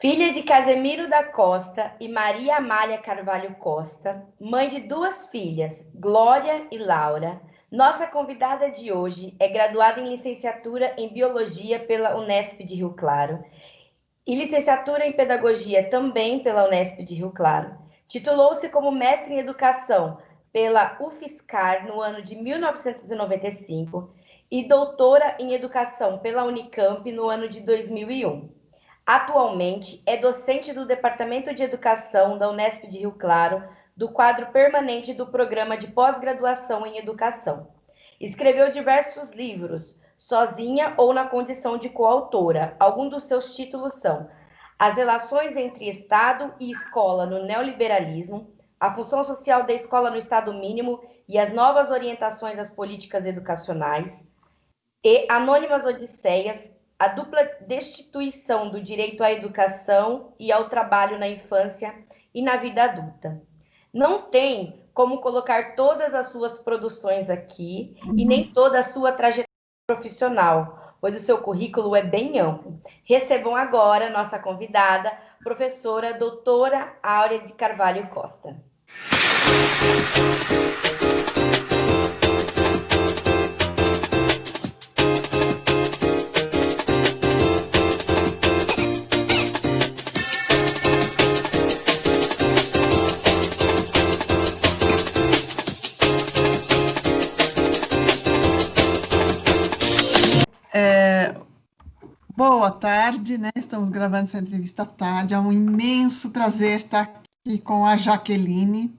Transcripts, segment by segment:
Filha de Casemiro da Costa e Maria Amália Carvalho Costa, mãe de duas filhas, Glória e Laura, nossa convidada de hoje é graduada em licenciatura em Biologia pela Unesp de Rio Claro e licenciatura em Pedagogia também pela Unesp de Rio Claro. Titulou-se como mestre em Educação pela UFSCar no ano de 1995 e doutora em Educação pela Unicamp no ano de 2001. Atualmente, é docente do Departamento de Educação da Unesp de Rio Claro, do quadro permanente do Programa de Pós-Graduação em Educação. Escreveu diversos livros, sozinha ou na condição de coautora. Alguns dos seus títulos são As Relações entre Estado e Escola no Neoliberalismo, A Função Social da Escola no Estado Mínimo e as Novas Orientações às Políticas Educacionais, e Anônimas Odisseias, a dupla destituição do direito à educação e ao trabalho na infância e na vida adulta. Não tem como colocar todas as suas produções aqui e nem toda a sua trajetória profissional, pois o seu currículo é bem amplo. Recebam agora nossa convidada, professora doutora Áurea de Carvalho Costa. Boa tarde, né? Estamos gravando essa entrevista à tarde. É um imenso prazer estar aqui com a Jaqueline.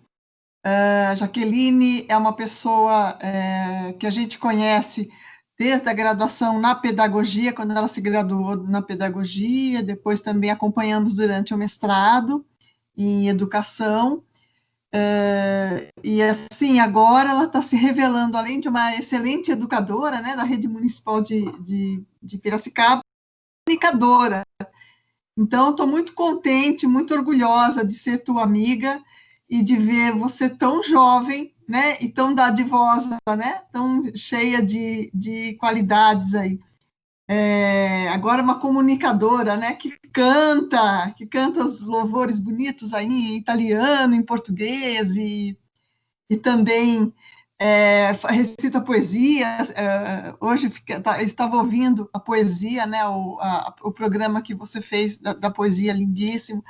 A Jaqueline é uma pessoa que a gente conhece desde a graduação na pedagogia, quando ela se graduou na pedagogia, depois também acompanhamos durante o mestrado em educação. E assim, agora ela está se revelando, além de uma excelente educadora, né, da Rede Municipal de Piracicaba, comunicadora. Então, estou muito contente, muito orgulhosa de ser tua amiga e de ver você tão jovem, né, e tão dadivosa, né, tão cheia de qualidades aí. Agora uma comunicadora, né, que canta os louvores bonitos aí em italiano, em português e também recita poesia. Hoje estava ouvindo a poesia, né, o programa que você fez da poesia, lindíssimo.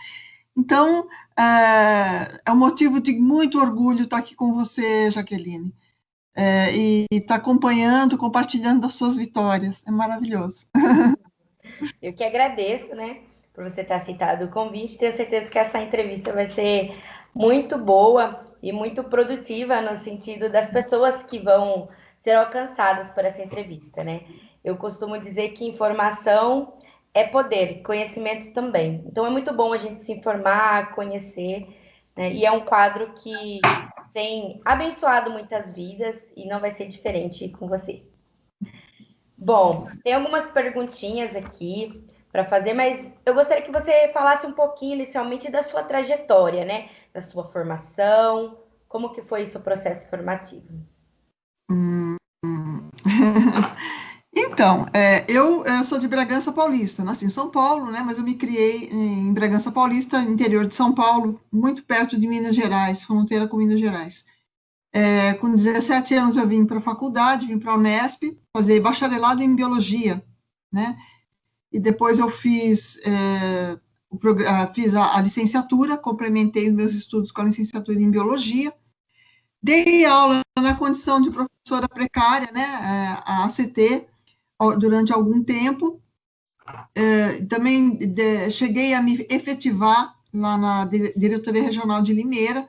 Então, é um motivo de muito orgulho estar aqui com você, Jaqueline, e estar acompanhando, compartilhando das suas vitórias. É maravilhoso. Eu que agradeço, né, por você ter aceitado o convite. Tenho certeza que essa entrevista vai ser muito boa e muito produtiva no sentido das pessoas que vão ser alcançadas por essa entrevista, né? Eu costumo dizer que informação é poder, conhecimento também. Então é muito bom a gente se informar, conhecer, né? E é um quadro que tem abençoado muitas vidas e não vai ser diferente com você. Bom, tem algumas perguntinhas aqui para fazer, mas eu gostaria que você falasse um pouquinho inicialmente da sua trajetória, né? Da sua formação, como que foi o seu processo formativo? Então, eu sou de Bragança Paulista, nasci em São Paulo, né, mas eu me criei em Bragança Paulista, interior de São Paulo, muito perto de Minas Gerais, fronteira com Minas Gerais. Com 17 anos eu vim para a faculdade, vim para a Unesp, fazer bacharelado em Biologia, né, e depois eu fiz a licenciatura, complementei os meus estudos com a licenciatura em Biologia, dei aula na condição de professora precária, né, a ACT, durante algum tempo. Também cheguei a me efetivar lá na Diretoria Regional de Limeira,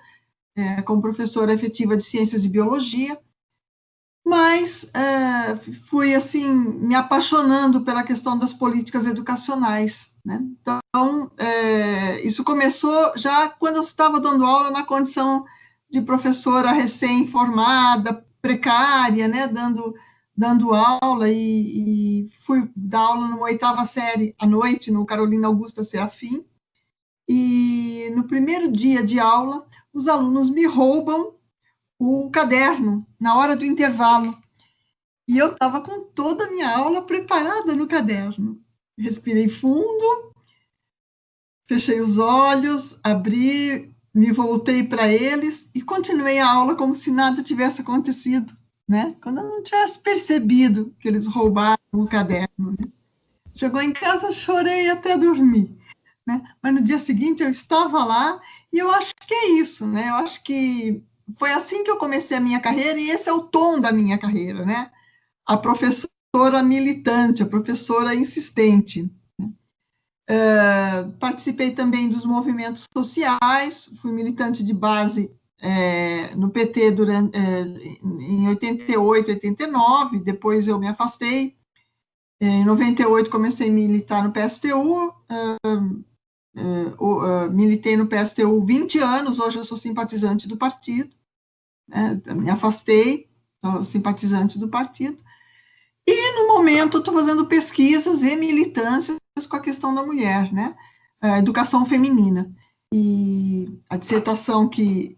como professora efetiva de Ciências e Biologia, mas fui, assim, me apaixonando pela questão das políticas educacionais, né? Então, isso começou já quando eu estava dando aula na condição de professora recém-formada, precária, né, dando aula, e fui dar aula numa 8ª série à noite, no Carolina Augusta Serafim, e no primeiro dia de aula, os alunos me roubam o caderno na hora do intervalo, e eu estava com toda a minha aula preparada no caderno. Respirei fundo, fechei os olhos, abri, me voltei para eles e continuei a aula como se nada tivesse acontecido, né? Quando eu não tivesse percebido que eles roubaram o caderno, né? Chegou em casa, chorei até dormir, né? Mas no dia seguinte eu estava lá e eu acho que é isso, né? Eu acho que foi assim que eu comecei a minha carreira e esse é o tom da minha carreira, né? A professora militante, a professora insistente. Participei também dos movimentos sociais, fui militante de base no PT em 88, 89, depois eu me afastei. Em 98 comecei a militar no PSTU, militei no PSTU 20 anos, hoje eu sou simpatizante do partido, né, me afastei, sou simpatizante do partido, e no momento estou fazendo pesquisas e militâncias com a questão da mulher, né, a educação feminina, e a dissertação que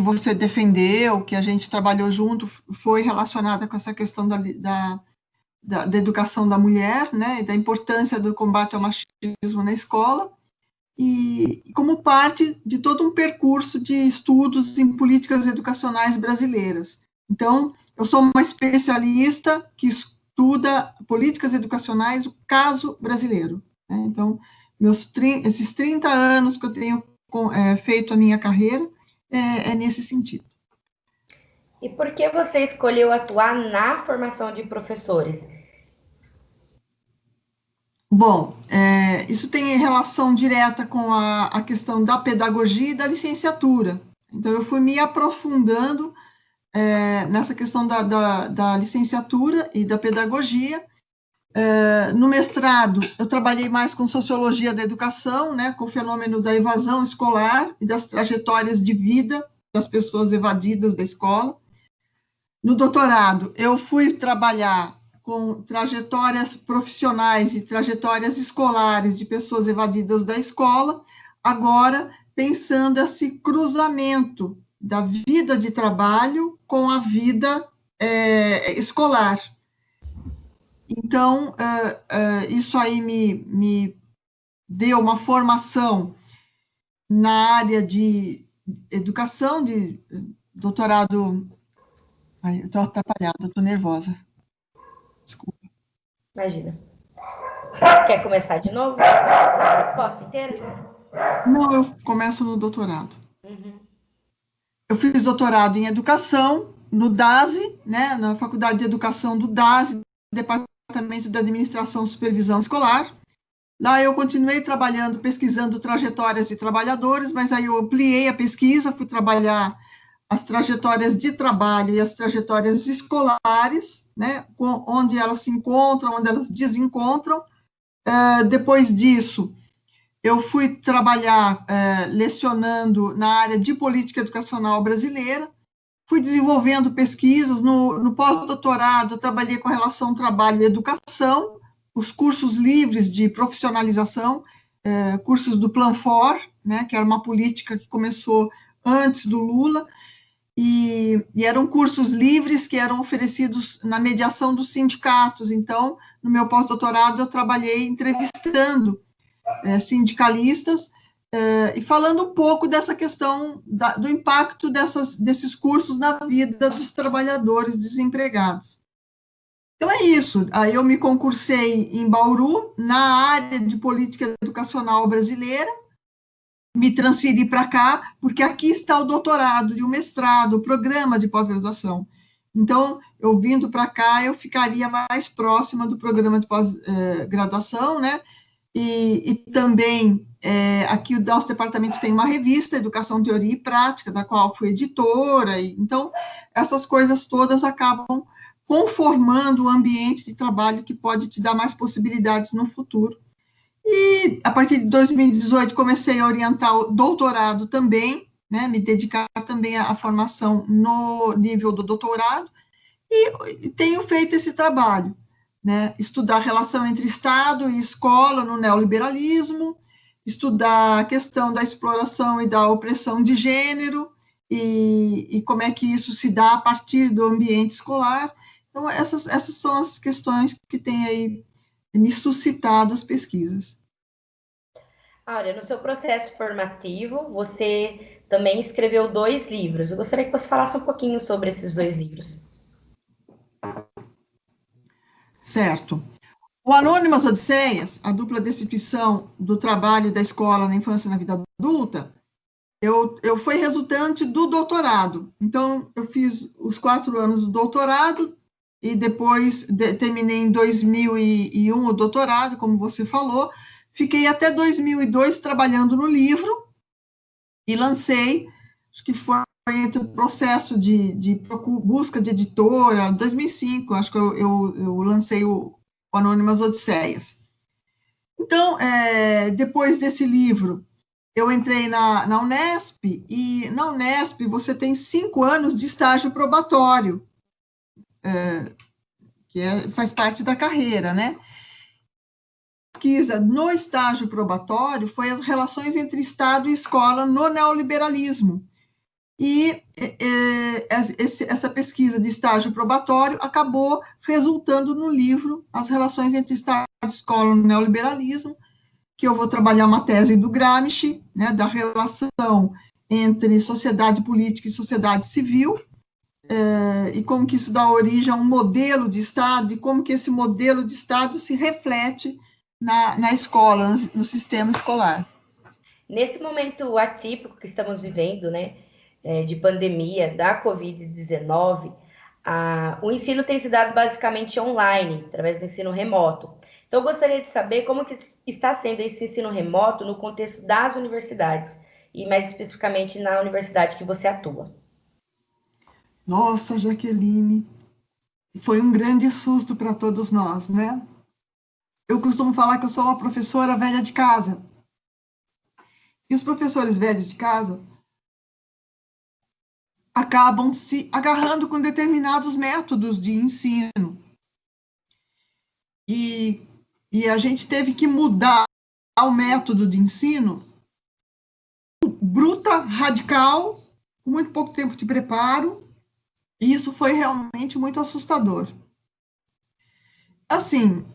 você defendeu, que a gente trabalhou junto, foi relacionada com essa questão da educação da mulher, né, e da importância do combate ao machismo na escola, e como parte de todo um percurso de estudos em políticas educacionais brasileiras. Então, eu sou uma especialista que estuda políticas educacionais, o caso brasileiro, né? Então, esses 30 anos que eu tenho feito a minha carreira, é nesse sentido. E por que você escolheu atuar na formação de professores? Bom, isso tem relação direta com a questão da pedagogia e da licenciatura. Então, eu fui me aprofundando nessa questão da licenciatura e da pedagogia. No mestrado, eu trabalhei mais com sociologia da educação, né, com o fenômeno da evasão escolar e das trajetórias de vida das pessoas evadidas da escola. No doutorado, eu fui trabalhar com trajetórias profissionais e trajetórias escolares de pessoas evadidas da escola, agora pensando esse cruzamento da vida de trabalho com a vida escolar. Então, isso aí me deu uma formação na área de educação, de doutorado. Ai, eu estou atrapalhada, estou nervosa. Desculpa. Imagina. Quer começar de novo? A resposta inteira? Não, eu começo no doutorado. Eu fiz doutorado em educação, no DASE, né, na Faculdade de Educação do DASE, Departamento de Administração e Supervisão Escolar. Lá eu continuei trabalhando, pesquisando trajetórias de trabalhadores, mas aí eu ampliei a pesquisa, fui trabalhar as trajetórias de trabalho e as trajetórias escolares, né, onde elas se encontram, onde elas desencontram. Depois disso, eu fui trabalhar lecionando na área de política educacional brasileira, fui desenvolvendo pesquisas no pós-doutorado, eu trabalhei com relação trabalho e educação, os cursos livres de profissionalização, cursos do Plan For, né, que era uma política que começou antes do Lula, e eram cursos livres que eram oferecidos na mediação dos sindicatos. Então, no meu pós-doutorado, eu trabalhei entrevistando sindicalistas e falando um pouco dessa questão do impacto desses cursos na vida dos trabalhadores desempregados. Então, é isso. Aí eu me concursei em Bauru, na área de política educacional brasileira, me transferi para cá, porque aqui está o doutorado e o mestrado, o programa de pós-graduação. Então, eu vindo para cá, eu ficaria mais próxima do programa de pós-graduação, né? E também, aqui o nosso departamento tem uma revista, Educação, Teoria e Prática, da qual fui editora, então, essas coisas todas acabam conformando o ambiente de trabalho que pode te dar mais possibilidades no futuro. E, a partir de 2018, comecei a orientar o doutorado também, né, me dedicar também à formação no nível do doutorado, e tenho feito esse trabalho, né, estudar a relação entre Estado e escola no neoliberalismo, estudar a questão da exploração e da opressão de gênero, e como é que isso se dá a partir do ambiente escolar. Então, essas são as questões que têm aí me suscitado as pesquisas. Áurea, no seu processo formativo, você também escreveu 2 livros. Eu gostaria que você falasse um pouquinho sobre esses 2 livros. Certo. O Anônimas Odisseias, a dupla destituição do trabalho da escola na infância e na vida adulta, eu fui resultante do doutorado. Então, eu fiz os 4 anos do doutorado e depois terminei em 2001 o doutorado, como você falou. Fiquei até 2002 trabalhando no livro e lancei, acho que foi entre o processo de busca de editora, 2005, acho que eu lancei o Anônimas Odisseias. Então, depois desse livro, eu entrei na Unesp, e na Unesp você tem 5 anos de estágio probatório, que faz parte da carreira, né? A pesquisa no estágio probatório foi as relações entre Estado e escola no neoliberalismo. E essa pesquisa de estágio probatório acabou resultando no livro As Relações entre Estado e Escola no Neoliberalismo, que eu vou trabalhar uma tese do Gramsci, né, da relação entre sociedade política e sociedade civil, e como que isso dá origem a um modelo de Estado, e como que esse modelo de Estado se reflete na escola, no sistema escolar. Nesse momento atípico que estamos vivendo, né, de pandemia da Covid-19, o ensino tem se dado basicamente online, através do ensino remoto. Então, eu gostaria de saber como que está sendo esse ensino remoto no contexto das universidades, e mais especificamente na universidade que você atua. Nossa, Jaqueline, foi um grande susto para todos nós, né? Eu costumo falar que eu sou uma professora velha de casa. E os professores velhos de casa acabam se agarrando com determinados métodos de ensino. E a gente teve que mudar o método de ensino bruta, radical, com muito pouco tempo de preparo, e isso foi realmente muito assustador. Assim,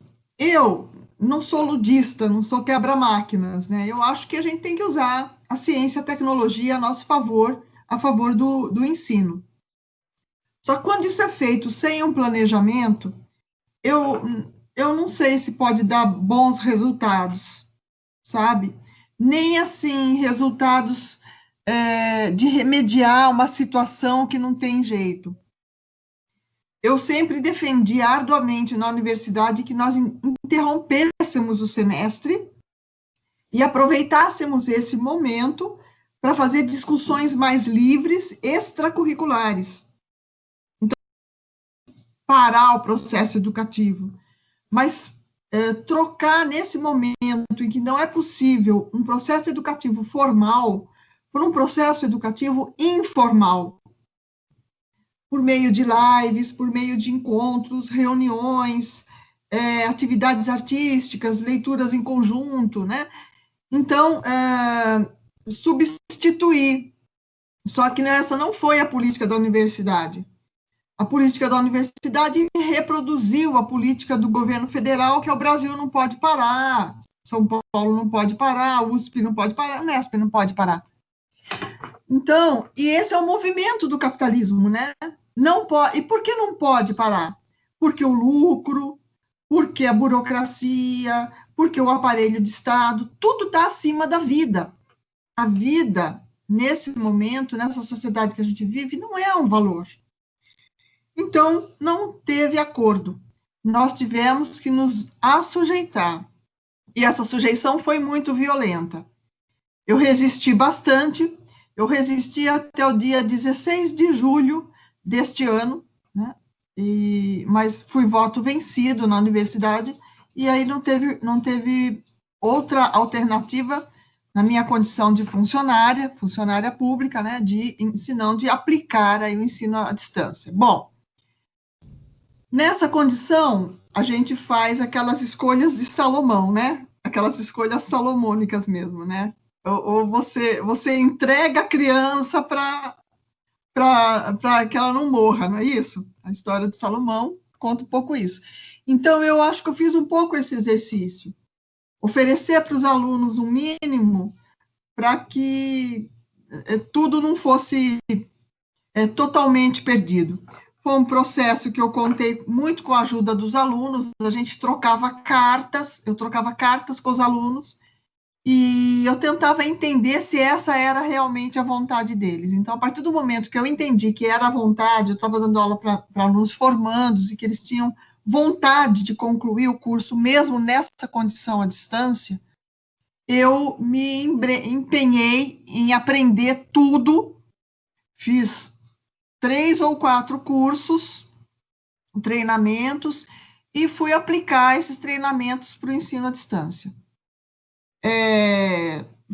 eu não sou ludista, não sou quebra-máquinas, né? Eu acho que a gente tem que usar a ciência e a tecnologia a nosso favor, a favor do ensino. Só que quando isso é feito sem um planejamento, eu, eu não sei se pode dar bons resultados, sabe? Nem assim, resultados de remediar uma situação que não tem jeito. Eu sempre defendi arduamente na universidade que nós interrompêssemos o semestre e aproveitássemos esse momento para fazer discussões mais livres, extracurriculares. Então, parar o processo educativo, mas trocar nesse momento em que não é possível um processo educativo formal por um processo educativo informal, por meio de lives, por meio de encontros, reuniões, atividades artísticas, leituras em conjunto, né? Então, substituir. Só que essa não foi a política da universidade. A política da universidade reproduziu a política do governo federal, que é o Brasil não pode parar, São Paulo não pode parar, a USP não pode parar, a Unesp não pode parar. Então, e esse é o movimento do capitalismo, né? Não pode, e por que não pode parar? Porque o lucro, porque a burocracia, porque o aparelho de Estado, tudo está acima da vida. A vida, nesse momento, nessa sociedade que a gente vive, não é um valor. Então, não teve acordo. Nós tivemos que nos assujeitar. E essa sujeição foi muito violenta. Eu resisti bastante, eu resisti até o dia 16 de julho deste ano, né? Mas fui voto vencido na universidade, e aí não teve outra alternativa na minha condição de funcionária pública, né, de aplicar aí o ensino à distância. Bom, nessa condição, a gente faz aquelas escolhas de Salomão, né? Aquelas escolhas salomônicas mesmo, né? Ou você entrega a criança para que ela não morra, não é isso? A história de Salomão conta um pouco isso. Então, eu acho que eu fiz um pouco esse exercício. oferecer para os alunos um mínimo para que tudo não fosse totalmente perdido. Foi um processo que eu contei muito com a ajuda dos alunos, a gente trocava cartas, eu trocava cartas com os alunos, e eu tentava entender se essa era realmente a vontade deles. Então, a partir do momento que eu entendi que era a vontade, eu estava dando aula para alunos formandos, e que eles tinham vontade de concluir o curso, mesmo nessa condição à distância, eu me empenhei em aprender tudo, fiz 3 ou 4 cursos, treinamentos, e fui aplicar esses treinamentos para o ensino à distância.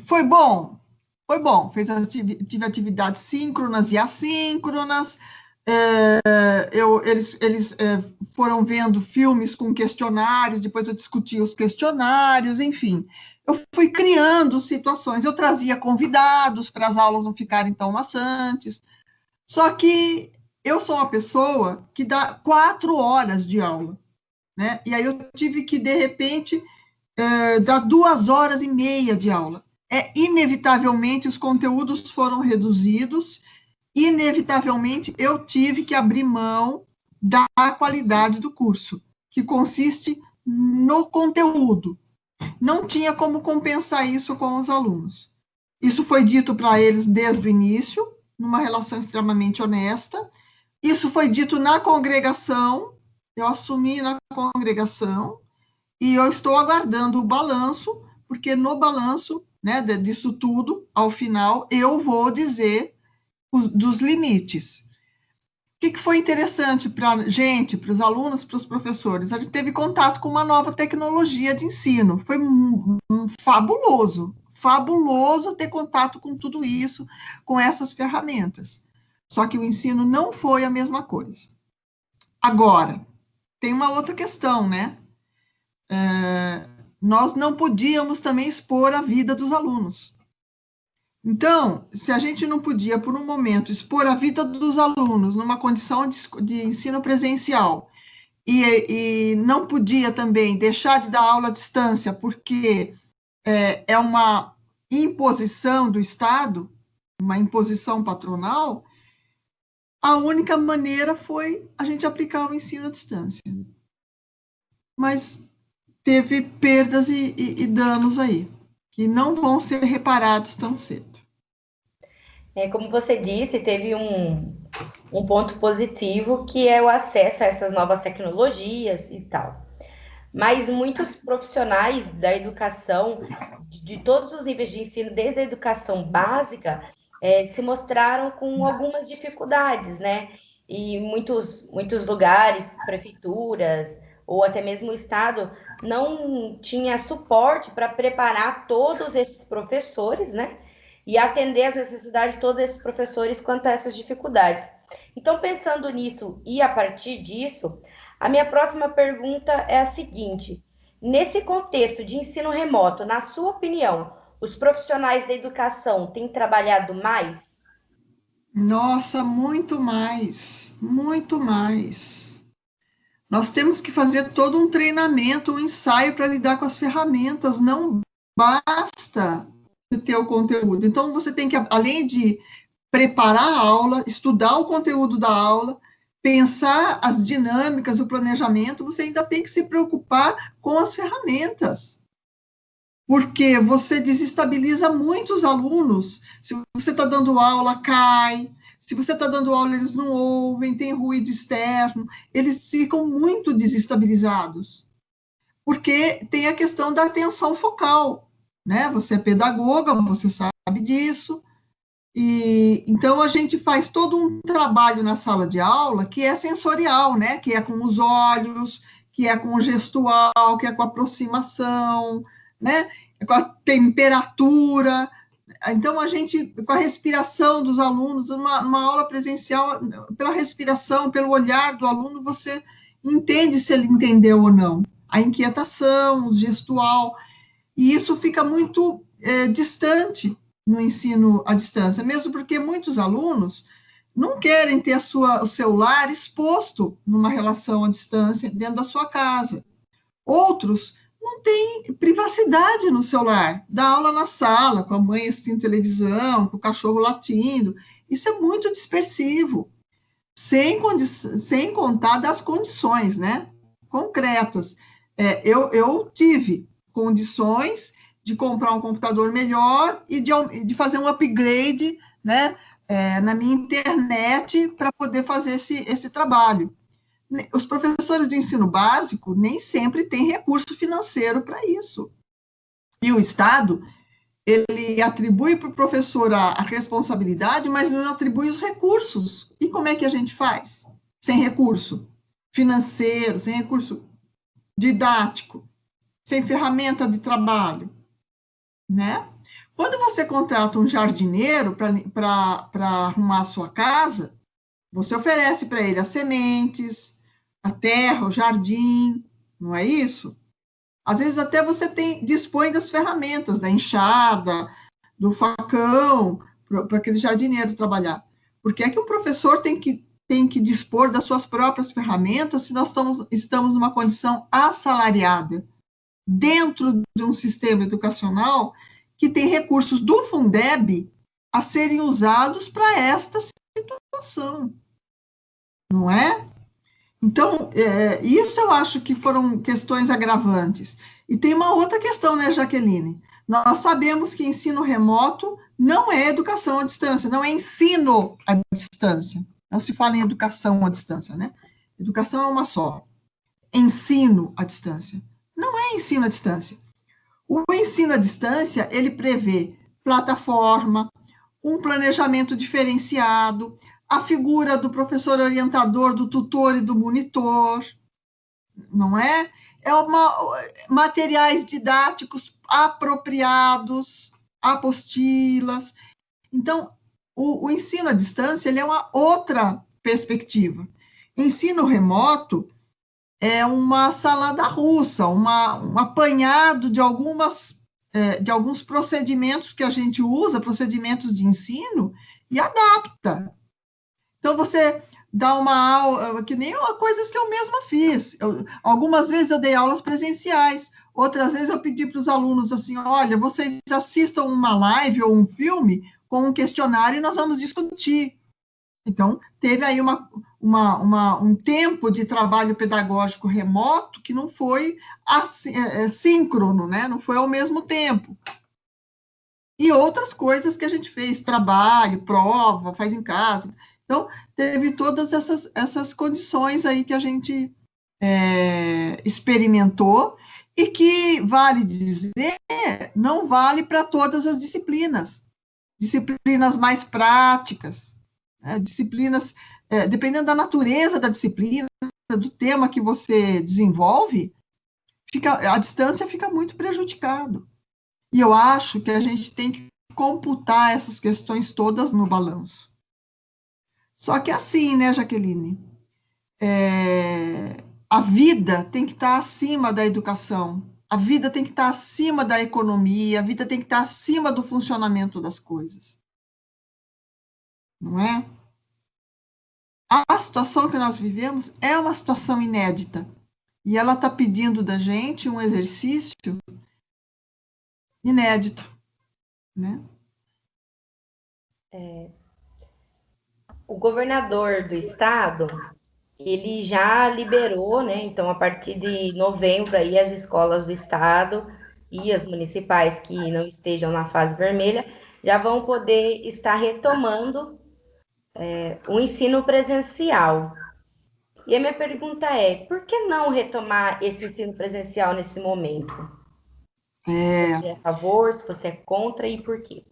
Foi bom, foi bom. Tive atividades síncronas e assíncronas. Eles foram vendo filmes com questionários, depois eu discutia os questionários, enfim. Eu fui criando situações, eu trazia convidados para as aulas não ficarem tão maçantes. Só que eu sou uma pessoa que dá 4 horas de aula, né? E aí eu tive que, de repente, dar 2 horas e meia de aula. Inevitavelmente, os conteúdos foram reduzidos, inevitavelmente, eu tive que abrir mão da qualidade do curso, que consiste no conteúdo. Não tinha como compensar isso com os alunos. Isso foi dito para eles desde o início, numa relação extremamente honesta. Isso foi dito na congregação, eu assumi na congregação, e eu estou aguardando o balanço, porque no balanço, né, disso tudo, ao final, eu vou dizer dos limites. O que foi interessante para a gente, para os alunos, para os professores? A gente teve contato com uma nova tecnologia de ensino. Foi fabuloso, fabuloso ter contato com tudo isso, com essas ferramentas. Só que o ensino não foi a mesma coisa. Agora, tem uma outra questão, né? Nós não podíamos também expor a vida dos alunos. Então, se a gente não podia, por um momento, expor a vida dos alunos numa condição de ensino presencial, e não podia também deixar de dar aula à distância, porque é uma imposição do Estado, uma imposição patronal, a única maneira foi a gente aplicar o ensino à distância. Mas teve perdas e danos aí, que não vão ser reparados tão cedo. Como você disse, teve um ponto positivo, que é o acesso a essas novas tecnologias e tal. Mas muitos profissionais da educação, de todos os níveis de ensino, desde a educação básica, se mostraram com algumas dificuldades, né? E muitos lugares, prefeituras, ou até mesmo o Estado, não tinha suporte para preparar todos esses professores, né? E atender às necessidades de todos esses professores quanto a essas dificuldades. Então, pensando nisso e a partir disso, a minha próxima pergunta é a seguinte: nesse contexto de ensino remoto, na sua opinião, os profissionais da educação têm trabalhado mais? Nossa, muito mais, muito mais. Nós temos que fazer todo um treinamento, um ensaio para lidar com as ferramentas, não basta ter o conteúdo. Então, você tem que, além de preparar a aula, estudar o conteúdo da aula, pensar as dinâmicas, o planejamento, você ainda tem que se preocupar com as ferramentas, porque você desestabiliza muitos alunos. Se você está dando aula, cai. Se você está dando aula, eles não ouvem, tem ruído externo, eles ficam muito desestabilizados, porque tem a questão da atenção focal, né? Você é pedagoga, você sabe disso, e então a gente faz todo um trabalho na sala de aula que é sensorial, né? Que é com os olhos, que é com o gestual, que é com a aproximação, né? Com a temperatura. Então, a gente, com a respiração dos alunos, uma aula presencial, pela respiração, pelo olhar do aluno, você entende se ele entendeu ou não. A inquietação, o gestual, e isso fica muito distante no ensino à distância, mesmo porque muitos alunos não querem ter o celular exposto numa relação à distância dentro da sua casa. Outros não tem privacidade no celular. Dá aula na sala, com a mãe assistindo televisão, com o cachorro latindo. Isso é muito dispersivo, sem contar das condições, né, concretas. Eu tive condições de comprar um computador melhor e de fazer um upgrade, né, na minha internet para poder fazer esse trabalho. Os professores do ensino básico nem sempre têm recurso financeiro para isso. E o Estado, ele atribui para o professor a responsabilidade, mas não atribui os recursos. E como é que a gente faz? Sem recurso financeiro, sem recurso didático, sem ferramenta de trabalho, né? Quando você contrata um jardineiro para arrumar a sua casa, você oferece para ele as sementes, a terra, o jardim, não é isso? Às vezes até você dispõe das ferramentas, da enxada, do facão, para aquele jardineiro trabalhar. Por que é que o professor tem que dispor das suas próprias ferramentas se nós estamos numa condição assalariada, dentro de um sistema educacional que tem recursos do Fundeb a serem usados para esta situação, não é? Então, isso eu acho que foram questões agravantes. E tem uma outra questão, né, Jaqueline? Nós sabemos que ensino remoto não é educação à distância, não é ensino à distância. Não se fala em educação à distância, né? Educação é uma só. Ensino à distância. Não é ensino à distância. O ensino à distância, ele prevê plataforma, um planejamento diferenciado, a figura do professor orientador, do tutor e do monitor, não é? Materiais didáticos apropriados, apostilas. Então, o ensino à distância, ele é uma outra perspectiva. Ensino remoto é uma salada russa, um apanhado de alguns procedimentos que a gente usa, procedimentos de ensino, e adapta. Então, você dá uma aula, que nem coisas que eu mesma fiz. Algumas vezes eu dei aulas presenciais, outras vezes eu pedi para os alunos assim, olha, vocês assistam uma live ou um filme com um questionário e nós vamos discutir. Então, teve aí um tempo de trabalho pedagógico remoto que não foi síncrono, né? Não foi ao mesmo tempo. E outras coisas que a gente fez, trabalho, prova, faz em casa. Então, teve todas essas condições aí que a gente experimentou e que, vale dizer, não vale para todas as disciplinas. Disciplinas mais práticas, disciplinas, dependendo da natureza da disciplina, do tema que você desenvolve, a distância fica muito prejudicado. E eu acho que a gente tem que computar essas questões todas no balanço. Só que assim, né, Jaqueline? A vida tem que estar acima da educação, a vida tem que estar acima da economia, a vida tem que estar acima do funcionamento das coisas. Não é? A situação que nós vivemos é uma situação inédita. E ela está pedindo da gente um exercício inédito, né? O governador do estado, ele já liberou, né? Então, a partir de novembro, aí, as escolas do estado e as municipais que não estejam na fase vermelha já vão poder estar retomando o ensino presencial. E a minha pergunta é, por que não retomar esse ensino presencial nesse momento? Se você é a favor, se você é contra e por quê?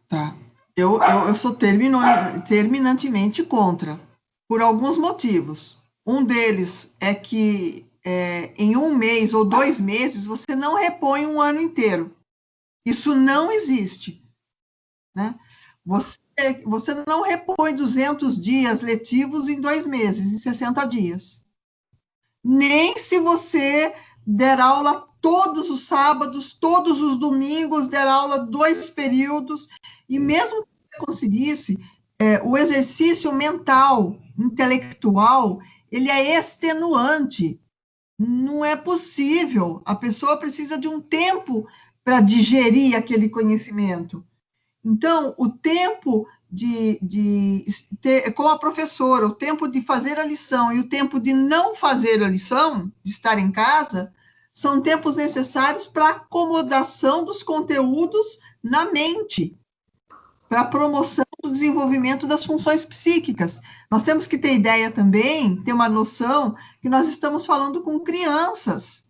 Tá. Eu sou terminantemente contra, por alguns motivos. Um deles é que em 1 mês ou 2 meses você não repõe um ano inteiro. Isso não existe, né? Você não repõe 200 dias letivos em 2 meses, em 60 dias. Nem se você der aula todos os sábados, todos os domingos, der aula 2 períodos, e mesmo que você conseguisse, o exercício mental, intelectual, ele é extenuante. Não é possível. A pessoa precisa de um tempo para digerir aquele conhecimento. Então, o tempo de ter, com a professora, o tempo de fazer a lição e o tempo de não fazer a lição, de estar em casa, são tempos necessários para acomodação dos conteúdos na mente, para a promoção do desenvolvimento das funções psíquicas. Nós temos que ter ideia também, ter uma noção que nós estamos falando com crianças.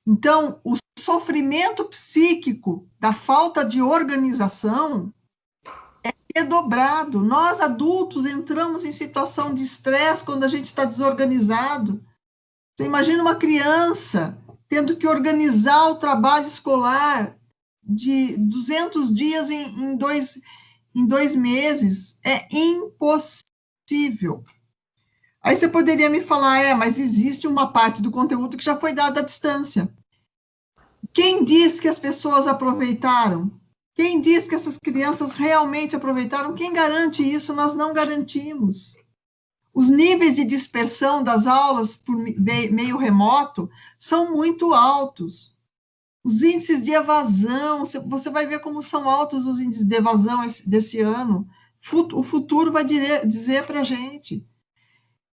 Então, o sofrimento psíquico da falta de organização é dobrado. Nós, adultos, entramos em situação de estresse quando a gente está desorganizado. Você imagina uma criança tendo que organizar o trabalho escolar de 200 dias em 2 meses. É impossível. Aí você poderia me falar, mas existe uma parte do conteúdo que já foi dada à distância. Quem diz que as pessoas aproveitaram? Quem diz que essas crianças realmente aproveitaram? Quem garante isso? Nós não garantimos. Os níveis de dispersão das aulas por meio remoto são muito altos. Os índices de evasão, você vai ver como são altos os índices de evasão desse ano. O futuro vai dizer para a gente.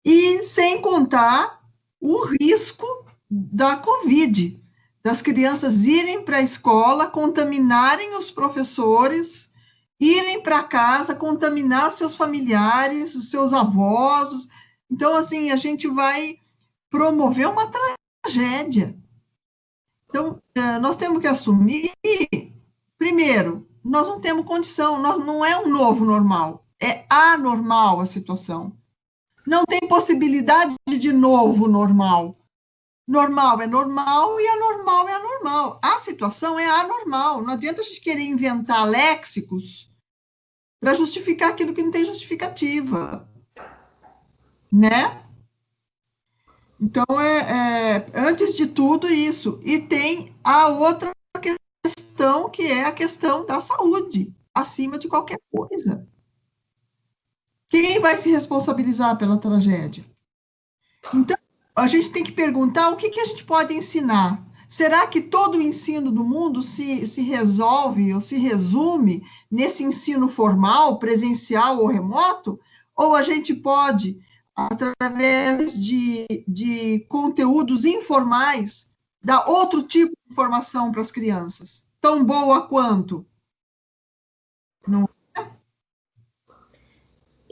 E sem contar o risco da Covid, das crianças irem para a escola, contaminarem os professores, irem para casa, contaminar os seus familiares, os seus avós. Então, assim, a gente vai promover uma tragédia. Então, nós temos que assumir, primeiro, nós não temos condição, não é um novo normal, é anormal a situação. Não tem possibilidade de novo normal. Normal é normal e anormal é anormal. A situação é anormal. Não adianta a gente querer inventar léxicos para justificar aquilo que não tem justificativa, né? Então, antes de tudo isso. E tem a outra questão, que é a questão da saúde, acima de qualquer coisa. Quem vai se responsabilizar pela tragédia? Então, a gente tem que perguntar o que a gente pode ensinar. Será que todo o ensino do mundo se resolve ou se resume nesse ensino formal, presencial ou remoto? Ou a gente pode, através de conteúdos informais, dar outro tipo de informação para as crianças? Tão boa quanto? Não.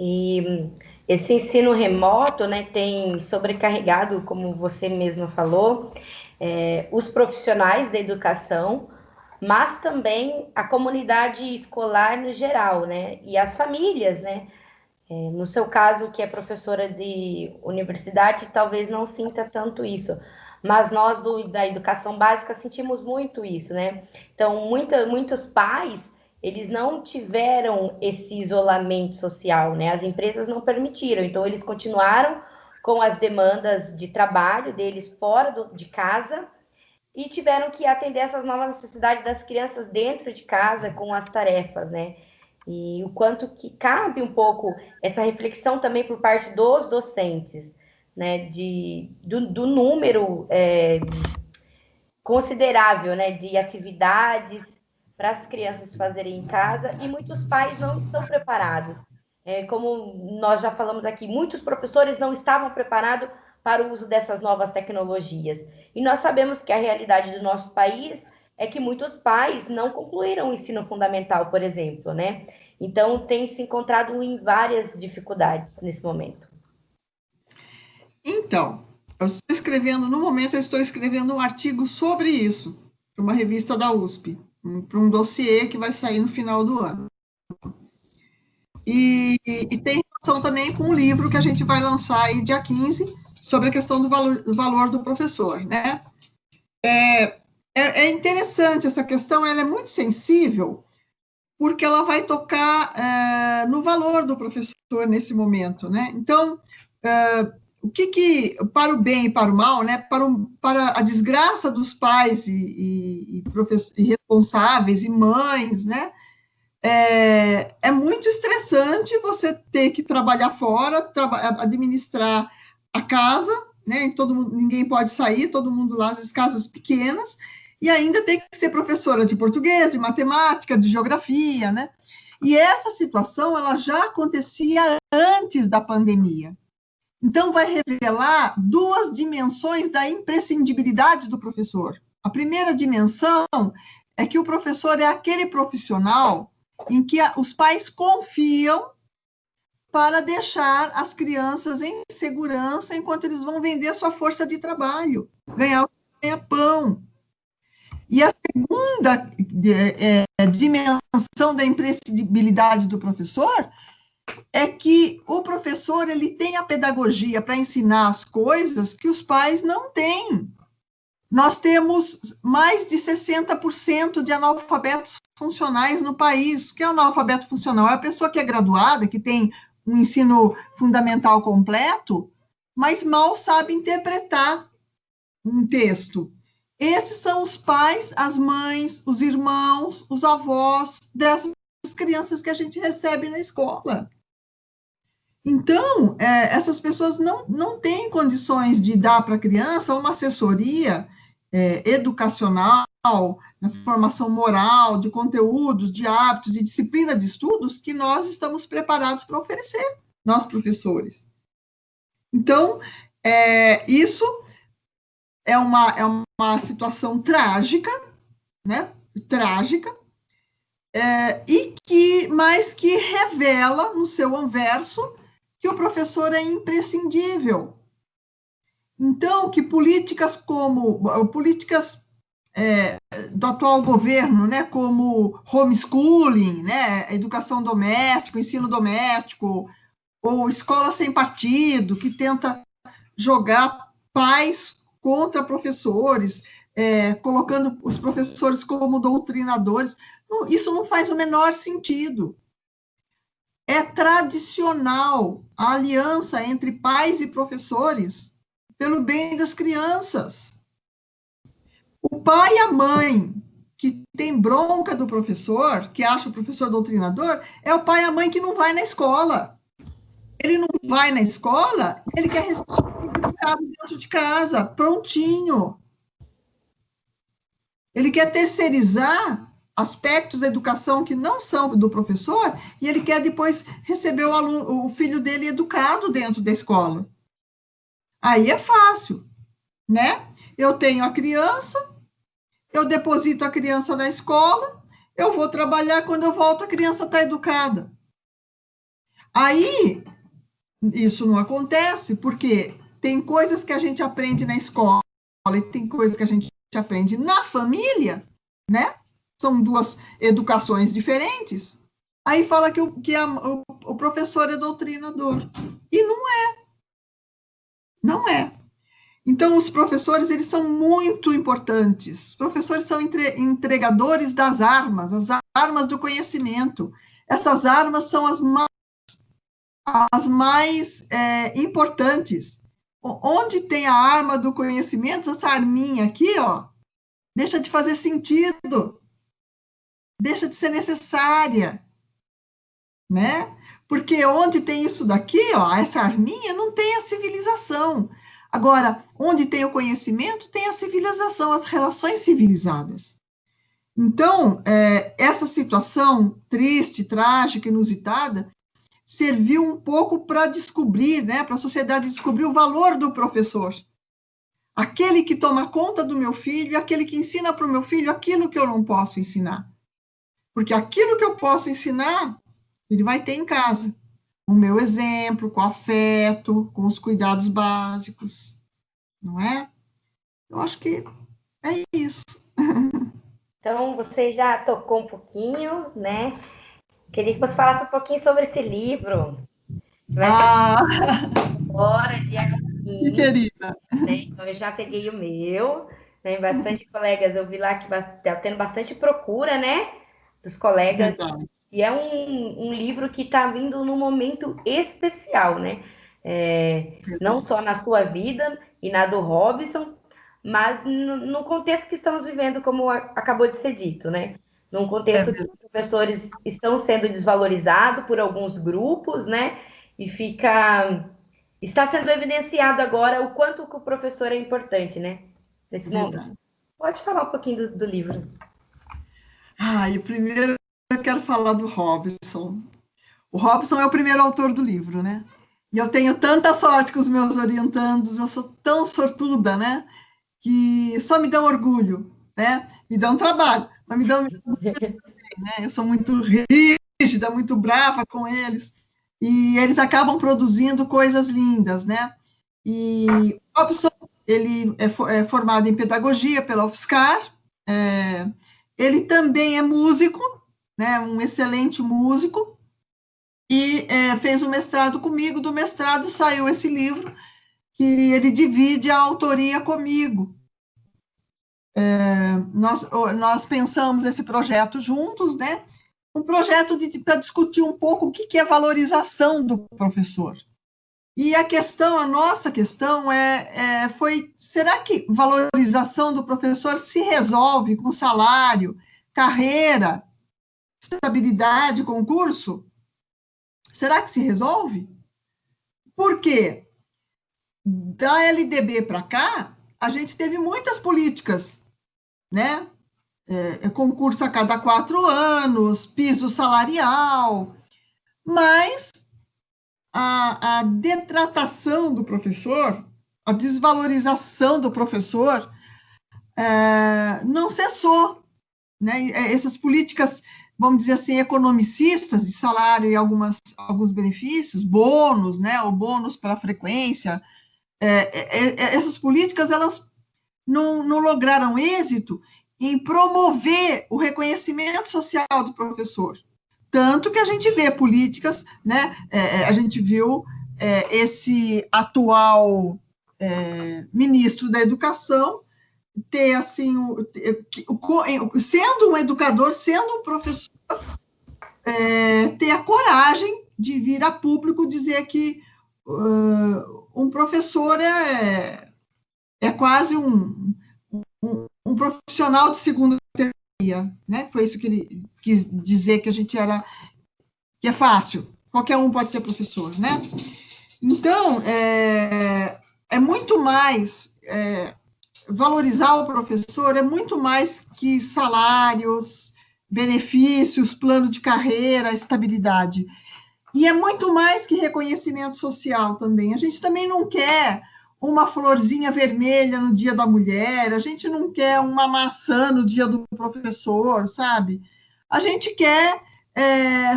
E esse ensino remoto, né, tem sobrecarregado, como você mesma falou, os profissionais da educação, mas também a comunidade escolar no geral, né, e as famílias, né. No seu caso, que é professora de universidade, talvez não sinta tanto isso, mas nós da educação básica sentimos muito isso, né? Então, muitos pais, eles não tiveram esse isolamento social, né? As empresas não permitiram, então eles continuaram com as demandas de trabalho deles fora de casa e tiveram que atender essas novas necessidades das crianças dentro de casa com as tarefas, né? E o quanto que cabe um pouco essa reflexão também por parte dos docentes, né, do número considerável, né, de atividades para as crianças fazerem em casa, e muitos pais não estão preparados. Como nós já falamos aqui, muitos professores não estavam preparados para o uso dessas novas tecnologias. E nós sabemos que a realidade do nosso país é que muitos pais não concluíram o ensino fundamental, por exemplo, né? Então, tem se encontrado em várias dificuldades nesse momento. Então, no momento eu estou escrevendo um artigo sobre isso, para uma revista da USP, para um dossiê que vai sair no final do ano. E tem relação também com um livro que a gente vai lançar aí dia 15, sobre a questão do valor do professor, né? É interessante essa questão, ela é muito sensível, porque ela vai tocar no valor do professor nesse momento, né? Então, o que para o bem e para o mal, né? Para a desgraça dos pais e responsáveis e mães, né? É muito estressante você ter que trabalhar fora, administrar a casa, né? Ninguém pode sair, todo mundo lá, as casas pequenas, e ainda tem que ser professora de português, de matemática, de geografia, né? E essa situação, ela já acontecia antes da pandemia. Então, vai revelar duas dimensões da imprescindibilidade do professor. A primeira dimensão é que o professor é aquele profissional em que os pais confiam para deixar as crianças em segurança enquanto eles vão vender sua força de trabalho, ganhar o ganha-pão. E a segunda dimensão da imprescindibilidade do professor é que o professor ele tem a pedagogia para ensinar as coisas que os pais não têm. Nós temos mais de 60% de analfabetos funcionais no país. O que é analfabeto funcional? É a pessoa que é graduada, que tem um ensino fundamental completo, mas mal sabe interpretar um texto. Esses são os pais, as mães, os irmãos, os avós dessas crianças que a gente recebe na escola. Então, essas pessoas não têm condições de dar para a criança uma assessoria educacional, na formação moral, de conteúdos, de hábitos, de disciplina de estudos que nós estamos preparados para oferecer, nós professores. Então, isso é uma situação trágica, né? Trágica, mas que revela no seu anverso que o professor é imprescindível. Então, que políticas do atual governo, né, como homeschooling, né, educação doméstica, ensino doméstico, ou escola sem partido, que tenta jogar pais contra professores, colocando os professores como doutrinadores, isso não faz o menor sentido. É tradicional a aliança entre pais e professores pelo bem das crianças. O pai e a mãe que tem bronca do professor, que acha o professor doutrinador, é o pai e a mãe que não vai na escola. Ele não vai na escola, ele quer receber educado dentro de casa, prontinho. Ele quer terceirizar aspectos da educação que não são do professor, e ele quer depois receber o filho dele educado dentro da escola. Aí é fácil, né? Eu tenho a criança, eu deposito a criança na escola, eu vou trabalhar, quando eu volto a criança está educada. Aí, isso não acontece, porque tem coisas que a gente aprende na escola e tem coisas que a gente aprende na família, né? São duas educações diferentes. Aí fala que o professor é doutrinador. E não é. Não é. Então, os professores, eles são muito importantes. Os professores são entregadores das armas, as armas do conhecimento. Essas armas são as mais importantes. Onde tem a arma do conhecimento, essa arminha aqui, ó, deixa de fazer sentido, deixa de ser necessária, né? Porque onde tem isso daqui, ó, essa arminha, não tem a civilização. Agora, onde tem o conhecimento, tem a civilização, as relações civilizadas. Então, essa situação triste, trágica, inusitada, serviu um pouco para descobrir, né, para a sociedade descobrir o valor do professor. Aquele que toma conta do meu filho, aquele que ensina para o meu filho aquilo que eu não posso ensinar. Porque aquilo que eu posso ensinar, ele vai ter em casa. O meu exemplo, com afeto, com os cuidados básicos, não é? Eu acho que é isso. Então, você já tocou um pouquinho, né? Queria que você falasse um pouquinho sobre esse livro. Vai ser Hora de que querida. Né? Então, eu já peguei o meu, né? Bastante colegas, eu vi lá que está tendo bastante procura, né? Dos colegas. Verdade. E é um livro que está vindo num momento especial, né? Não só na sua vida e na do Robson, mas no contexto que estamos vivendo, como acabou de ser dito, né? Num contexto que os professores estão sendo desvalorizados por alguns grupos, né? E fica Está sendo evidenciado agora o quanto que o professor é importante, né? Nesse mundo. Verdade. Pode falar um pouquinho do livro. E primeiro eu quero falar do Robson. O Robson é o primeiro autor do livro, né? E eu tenho tanta sorte com os meus orientandos, eu sou tão sortuda, né? Que só me dão orgulho, né? Me dão trabalho, mas me dão, né? Eu sou muito rígida, muito brava com eles, e eles acabam produzindo coisas lindas, né? E o Robson, ele é formado em pedagogia pela UFSCar, ele também é músico, né? Um excelente músico, e fez o mestrado comigo. Do mestrado saiu esse livro, que ele divide a autoria comigo. Nós pensamos esse projeto juntos, né? Um projeto para discutir um pouco o que é valorização do professor. E a nossa questão foi, será que valorização do professor se resolve com salário, carreira, estabilidade, concurso? Será que se resolve? Por quê? Da LDB para cá, a gente teve muitas políticas, né? Concurso a cada 4 anos, piso salarial, mas a detratação do professor, a desvalorização do professor, não cessou, né? Essas políticas, vamos dizer assim, economicistas de salário e alguns benefícios, bônus, né? O bônus para a frequência, essas políticas, elas não lograram êxito em promover o reconhecimento social do professor. Tanto que a gente vê políticas, né? A gente viu esse atual ministro da Educação ter, assim, sendo um educador, sendo um professor, ter a coragem de vir a público dizer que um professor é quase um profissional de segunda categoria, né? Foi isso que ele quis dizer, que a gente que é fácil, qualquer um pode ser professor, né? Então, muito mais, valorizar o professor é muito mais que salários, benefícios, plano de carreira, estabilidade. E é muito mais que reconhecimento social também. A gente também não quer uma florzinha vermelha no dia da mulher, a gente não quer uma maçã no dia do professor, sabe? A gente quer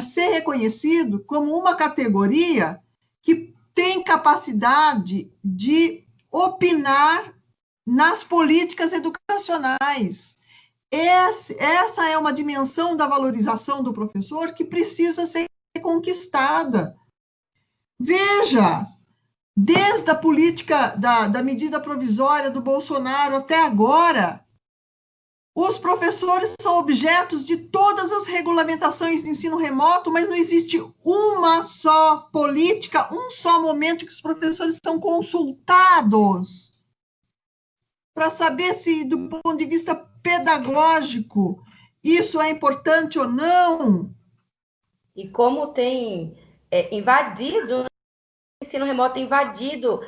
ser reconhecido como uma categoria que tem capacidade de opinar nas políticas educacionais. Essa é uma dimensão da valorização do professor que precisa ser conquistada. Veja, desde a política da medida provisória do Bolsonaro até agora, os professores são objetos de todas as regulamentações de ensino remoto, mas não existe uma só política, um só momento que os professores são consultados para saber se, do ponto de vista pedagógico, isso é importante ou não. E como tem invadido, o ensino remoto tem invadido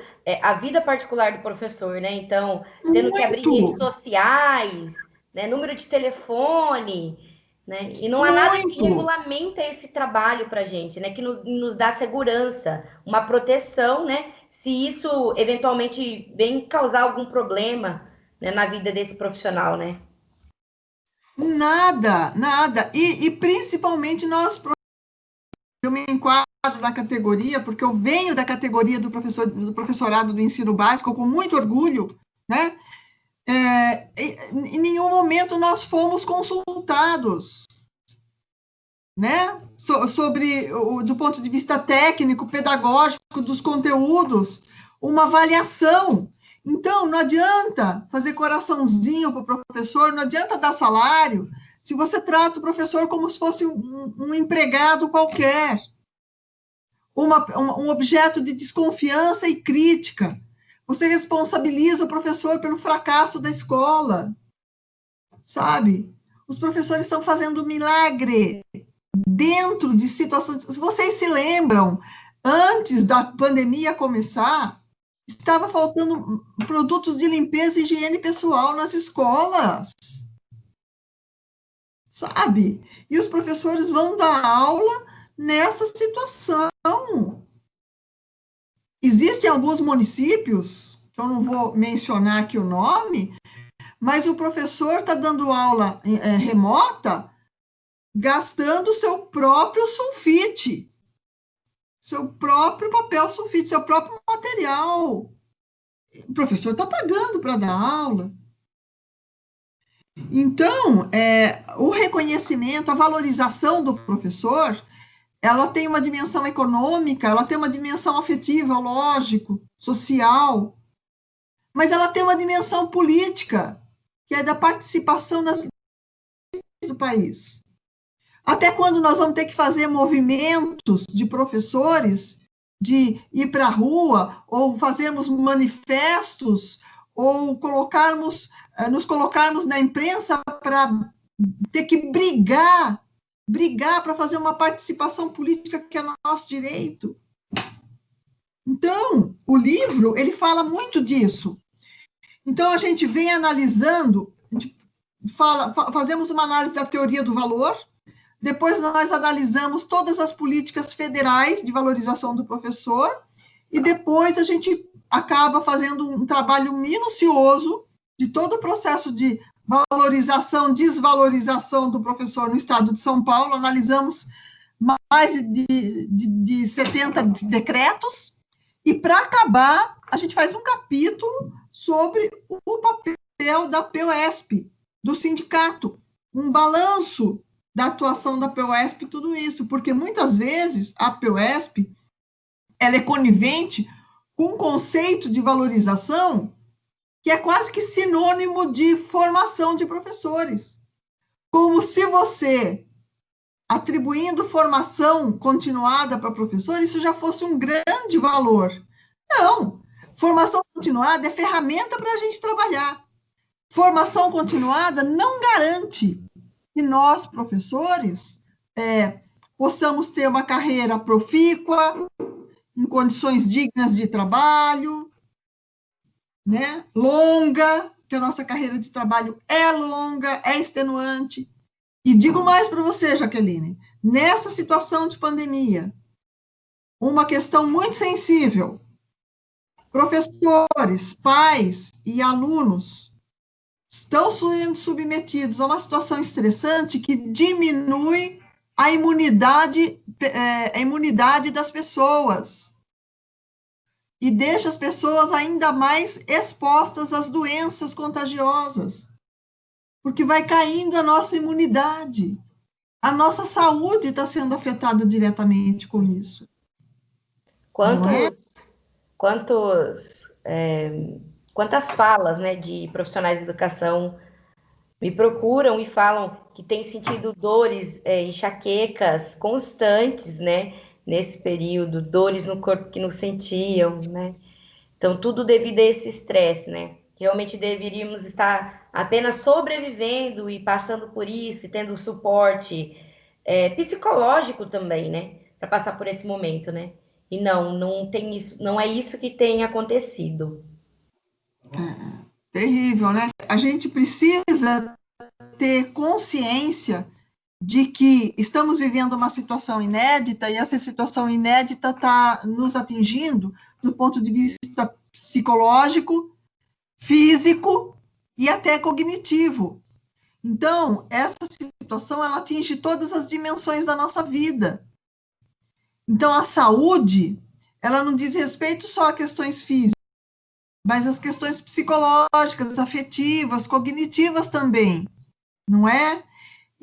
a vida particular do professor, né? Então, tendo que abrir redes Muito, sociais, né? Número de telefone, né? E não há nada que muito. regulamenta esse trabalho para a gente, né? Que nos dá segurança, uma proteção, né? Se isso eventualmente vem causar algum problema, né, na vida desse profissional, né? Nada, nada. E principalmente eu me enquadro na categoria, porque eu venho da categoria do professorado do ensino básico com muito orgulho, né? Em nenhum momento nós fomos consultados, né? Sobre, do ponto de vista técnico, pedagógico, dos conteúdos, uma avaliação. Então, não adianta fazer coraçãozinho para o professor, não adianta dar salário, se você trata o professor como se fosse um empregado qualquer, um objeto de desconfiança e crítica. Você responsabiliza o professor pelo fracasso da escola, sabe? Os professores estão fazendo milagre dentro de situações. Se vocês se lembram, Antes da pandemia começar, estava faltando produtos de limpeza e higiene pessoal nas escolas, sabe? E os professores vão dar aula nessa situação. Existem alguns municípios, que eu não vou mencionar aqui o nome, mas o professor está dando aula remota, gastando seu próprio sulfite, seu próprio papel sulfite, seu próprio material. O professor está pagando para dar aula. Então, o reconhecimento, a valorização do professor, ela tem uma dimensão econômica, ela tem uma dimensão afetiva, lógico, social, mas ela tem uma dimensão política, que é da participação nas do país. Até quando nós vamos ter que fazer movimentos de professores, de ir para a rua, ou fazermos manifestos, ou nos colocarmos na imprensa para ter que brigar para fazer uma participação política que é nosso direito. Então, o livro, ele fala muito disso. Então, a gente vem analisando, a gente fazemos uma análise da teoria do valor, depois nós analisamos todas as políticas federais de valorização do professor, e depois a gente acaba fazendo um trabalho minucioso de todo o processo de valorização, desvalorização do professor no estado de São Paulo. Analisamos mais de 70 decretos, e para acabar, a gente faz um capítulo sobre o papel da POSP, do sindicato, um balanço da atuação da POSP, tudo isso, porque muitas vezes a POSP, ela é conivente com um conceito de valorização que é quase que sinônimo de formação de professores. Como se você, atribuindo formação continuada para professor, isso já fosse um grande valor. Não, formação continuada é ferramenta para a gente trabalhar. Formação continuada não garante que nós, professores, possamos ter uma carreira profícua, em condições dignas de trabalho, né? Longa, que a nossa carreira de trabalho é longa, é extenuante. E digo mais para você, Jaqueline, nessa situação de pandemia, uma questão muito sensível, professores, pais e alunos estão sendo submetidos a uma situação estressante que diminui a imunidade das pessoas e deixa as pessoas ainda mais expostas às doenças contagiosas, porque vai caindo a nossa imunidade, a nossa saúde está sendo afetada diretamente com isso. Quantas falas, né, de profissionais de educação me procuram e falam que têm sentido dores, enxaquecas constantes, né, nesse período, dores no corpo que não sentiam, né? Então, tudo devido a esse estresse, né? Realmente deveríamos estar apenas sobrevivendo e passando por isso, e tendo suporte psicológico também, né? Para passar por esse momento, né? E não tem isso, não é isso que tem acontecido. Terrível, né? A gente precisa ter consciência de que estamos vivendo uma situação inédita, e essa situação inédita está nos atingindo do ponto de vista psicológico, físico e até cognitivo. Então, essa situação, ela atinge todas as dimensões da nossa vida. Então, a saúde, ela não diz respeito só a questões físicas, mas as questões psicológicas, afetivas, cognitivas também, não é?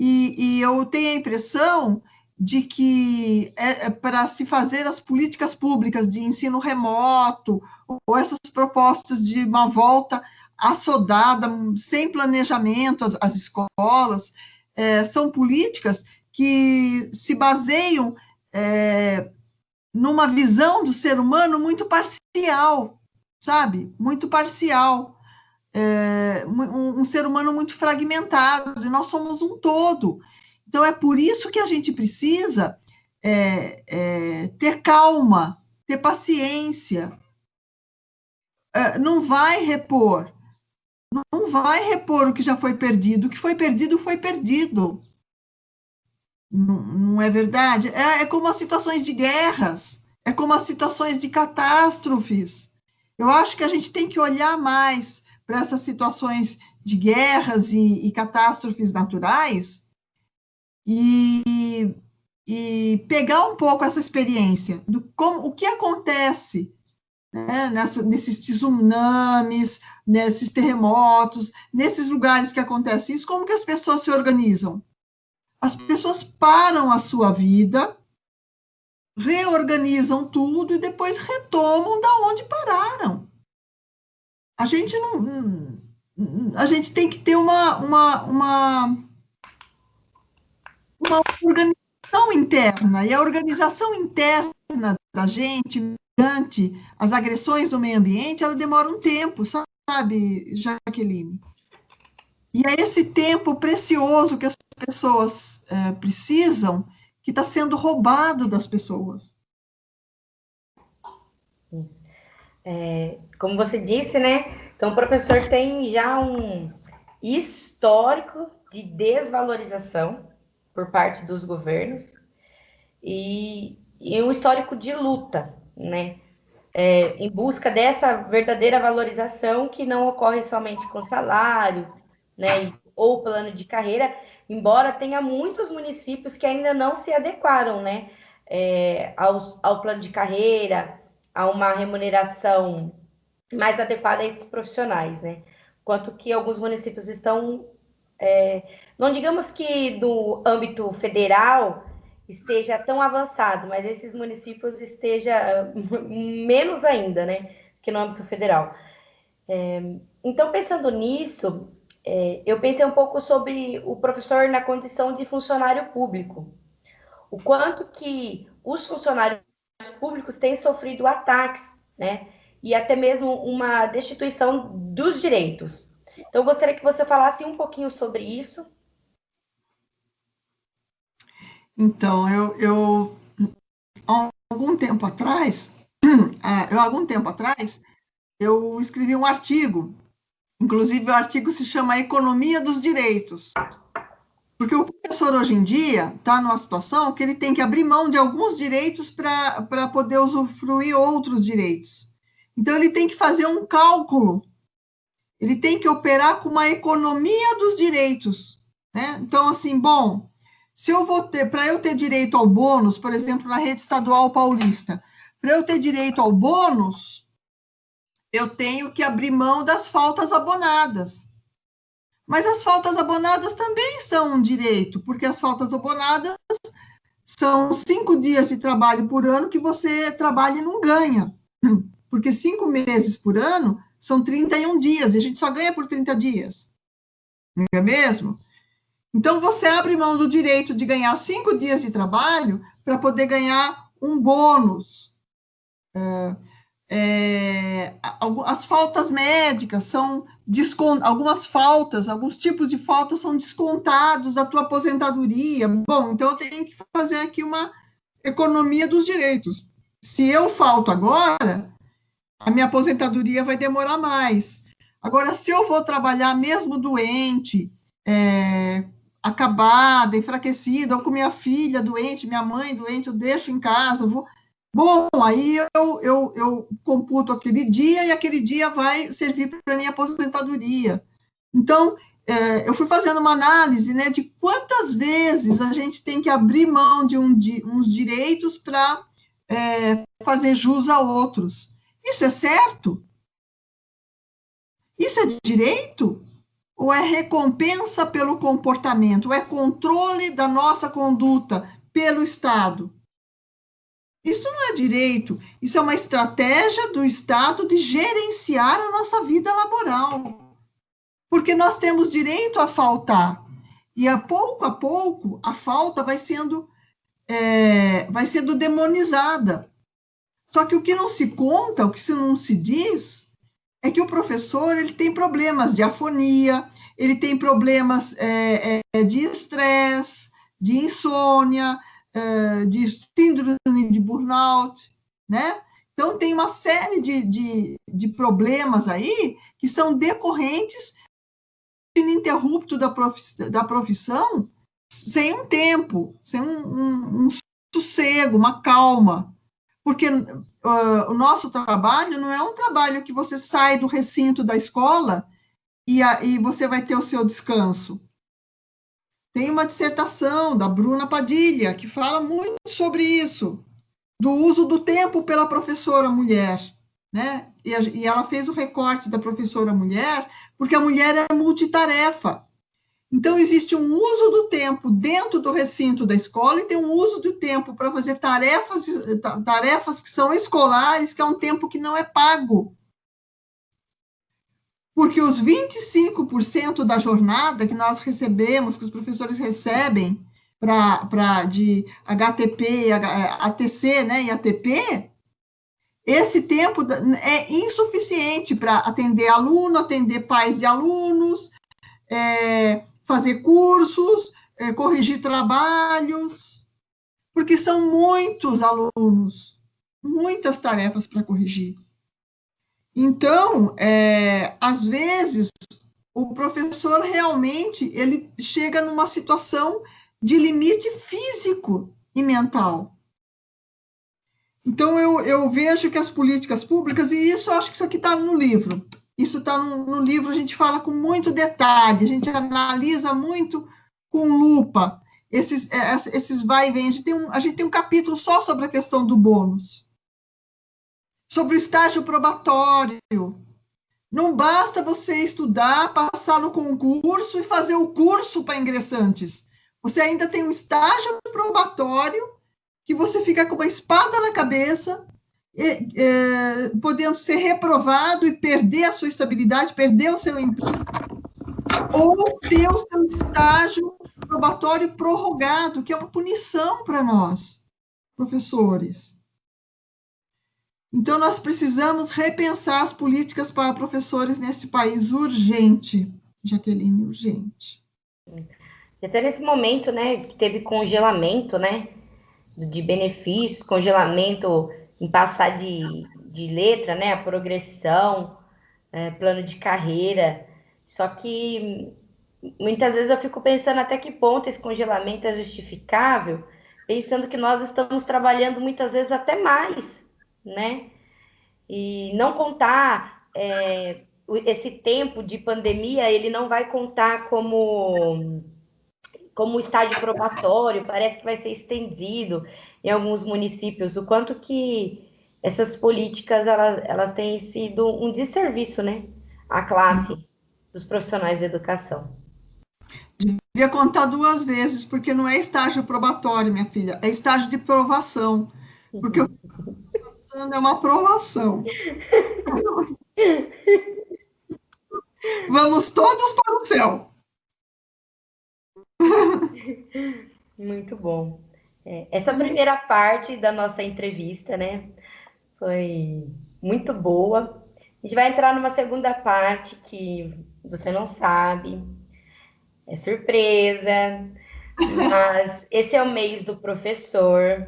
E eu tenho a impressão de que para se fazer as políticas públicas de ensino remoto, ou essas propostas de uma volta assodada, sem planejamento às escolas, são políticas que se baseiam numa visão do ser humano muito parcial, sabe? Muito parcial. Um ser humano muito fragmentado, e nós somos um todo. Então, é por isso que a gente precisa ter calma, ter paciência, não vai repor o que já foi perdido. O que foi perdido, foi perdido. Não, não é verdade? É como as situações de guerras, é como as situações de catástrofes. Eu acho que a gente tem que olhar mais para essas situações de guerras e catástrofes naturais e, e pegar um pouco essa experiência do como, o que acontece, né, nesses tsunamis, nesses terremotos, nesses lugares que acontece isso, como que as pessoas se organizam? As pessoas param a sua vida, reorganizam tudo e depois retomam da onde pararam. A gente não, a gente tem que ter uma organização interna, e a organização interna da gente, durante as agressões do meio ambiente, ela demora um tempo, sabe, Jaqueline? E é esse tempo precioso que as pessoas precisam, que está sendo roubado das pessoas. Como você disse, né? Então, o professor tem já um histórico de desvalorização por parte dos governos e um histórico de luta, né? Em busca dessa verdadeira valorização que não ocorre somente com salário, né? Ou plano de carreira, embora tenha muitos municípios que ainda não se adequaram, né? Ao plano de carreira, a uma remuneração mais adequada a esses profissionais, né? Quanto que alguns municípios estão, não digamos que no âmbito federal esteja tão avançado, mas esses municípios esteja menos ainda, né, que no âmbito federal. Então, pensando nisso, eu pensei um pouco sobre o professor na condição de funcionário público. O quanto que os funcionários públicos têm sofrido ataques, né? E até mesmo uma destituição dos direitos. Então, eu gostaria que você falasse um pouquinho sobre isso. Então, há algum tempo atrás, eu escrevi um artigo, inclusive o artigo se chama Economia dos Direitos, porque o professor hoje em dia está numa situação que ele tem que abrir mão de alguns direitos para poder usufruir outros direitos. Então, ele tem que fazer um cálculo, ele tem que operar com uma economia dos direitos, né? Então, assim, bom, se eu vou ter, para eu ter direito ao bônus, por exemplo, na rede estadual paulista, para eu ter direito ao bônus, eu tenho que abrir mão das faltas abonadas. Mas as faltas abonadas também são um direito, porque as faltas abonadas são 5 dias de trabalho por ano que você trabalha e não ganha. Porque 5 meses por ano são 31 dias, e a gente só ganha por 30 dias. Não é mesmo? Então, você abre mão do direito de ganhar 5 dias de trabalho para poder ganhar um bônus. As faltas médicas são algumas faltas, alguns tipos de faltas são descontados da tua aposentadoria. Bom, então eu tenho que fazer aqui uma economia dos direitos. Se eu falto agora, a minha aposentadoria vai demorar mais. Agora, se eu vou trabalhar mesmo doente, acabada, enfraquecida, ou com minha filha doente, minha mãe doente, eu deixo em casa, vou. Bom, aí eu computo aquele dia e aquele dia vai servir para minha aposentadoria. Então, eu fui fazendo uma análise, né, de quantas vezes a gente tem que abrir mão de uns direitos para fazer jus a outros. Isso é certo? Isso é direito? Ou é recompensa pelo comportamento? Ou é controle da nossa conduta pelo Estado? Isso não é direito, isso é uma estratégia do Estado de gerenciar a nossa vida laboral. Porque nós temos direito a faltar. E a pouco, a falta vai sendo demonizada. Só que o que não se conta, o que não se diz, é que o professor ele tem problemas de afonia, ele tem problemas de estresse, de insônia, de síndrome de burnout, né? Então, tem uma série de problemas aí que são decorrentes ininterrupto da profissão sem um tempo, sem um sossego, uma calma. Porque o nosso trabalho não é um trabalho que você sai do recinto da escola e você vai ter o seu descanso. Tem uma dissertação da Bruna Padilha, que fala muito sobre isso, do uso do tempo pela professora mulher, né? E ela fez o recorte da professora mulher, porque a mulher é multitarefa. Então, existe um uso do tempo dentro do recinto da escola e tem um uso do tempo para fazer tarefas que são escolares, que é um tempo que não é pago. Porque os 25% da jornada que nós recebemos, que os professores recebem de HTP, ATC, né, e ATP, esse tempo é insuficiente para atender aluno, atender pais de alunos, fazer cursos, corrigir trabalhos, porque são muitos alunos, muitas tarefas para corrigir. Então, às vezes, o professor realmente ele chega numa situação de limite físico e mental. Então, eu vejo que as políticas públicas, e isso acho que isso aqui está no livro, isso está no livro, a gente fala com muito detalhe, a gente analisa muito com lupa esses vai e vem. A gente tem um capítulo só sobre a questão do bônus, sobre o estágio probatório. Não basta você estudar, passar no concurso e fazer o curso para ingressantes. Você ainda tem um estágio probatório que você fica com uma espada na cabeça, podendo ser reprovado e perder a sua estabilidade, perder o seu emprego, ou ter o seu estágio probatório prorrogado, que é uma punição para nós, professores. Então, nós precisamos repensar as políticas para professores nesse país urgente, Jaqueline, urgente. Até nesse momento, né, que teve congelamento, né, de benefícios, congelamento em passar de letra, né, a progressão, plano de carreira. Só que muitas vezes eu fico pensando até que ponto esse congelamento é justificável, pensando que nós estamos trabalhando muitas vezes até mais, né? E não contar esse tempo de pandemia, ele não vai contar como estágio probatório, parece que vai ser estendido em alguns municípios, o quanto que essas políticas elas têm sido um desserviço, né, à classe dos profissionais da educação. Devia contar 2 vezes, porque não é estágio probatório, minha filha, é estágio de provação, porque o que está passando é uma aprovação. Vamos todos para o céu. Muito bom. Essa primeira parte da nossa entrevista, né, foi muito boa. A gente vai entrar numa segunda parte que você não sabe, é surpresa, mas esse é o mês do professor,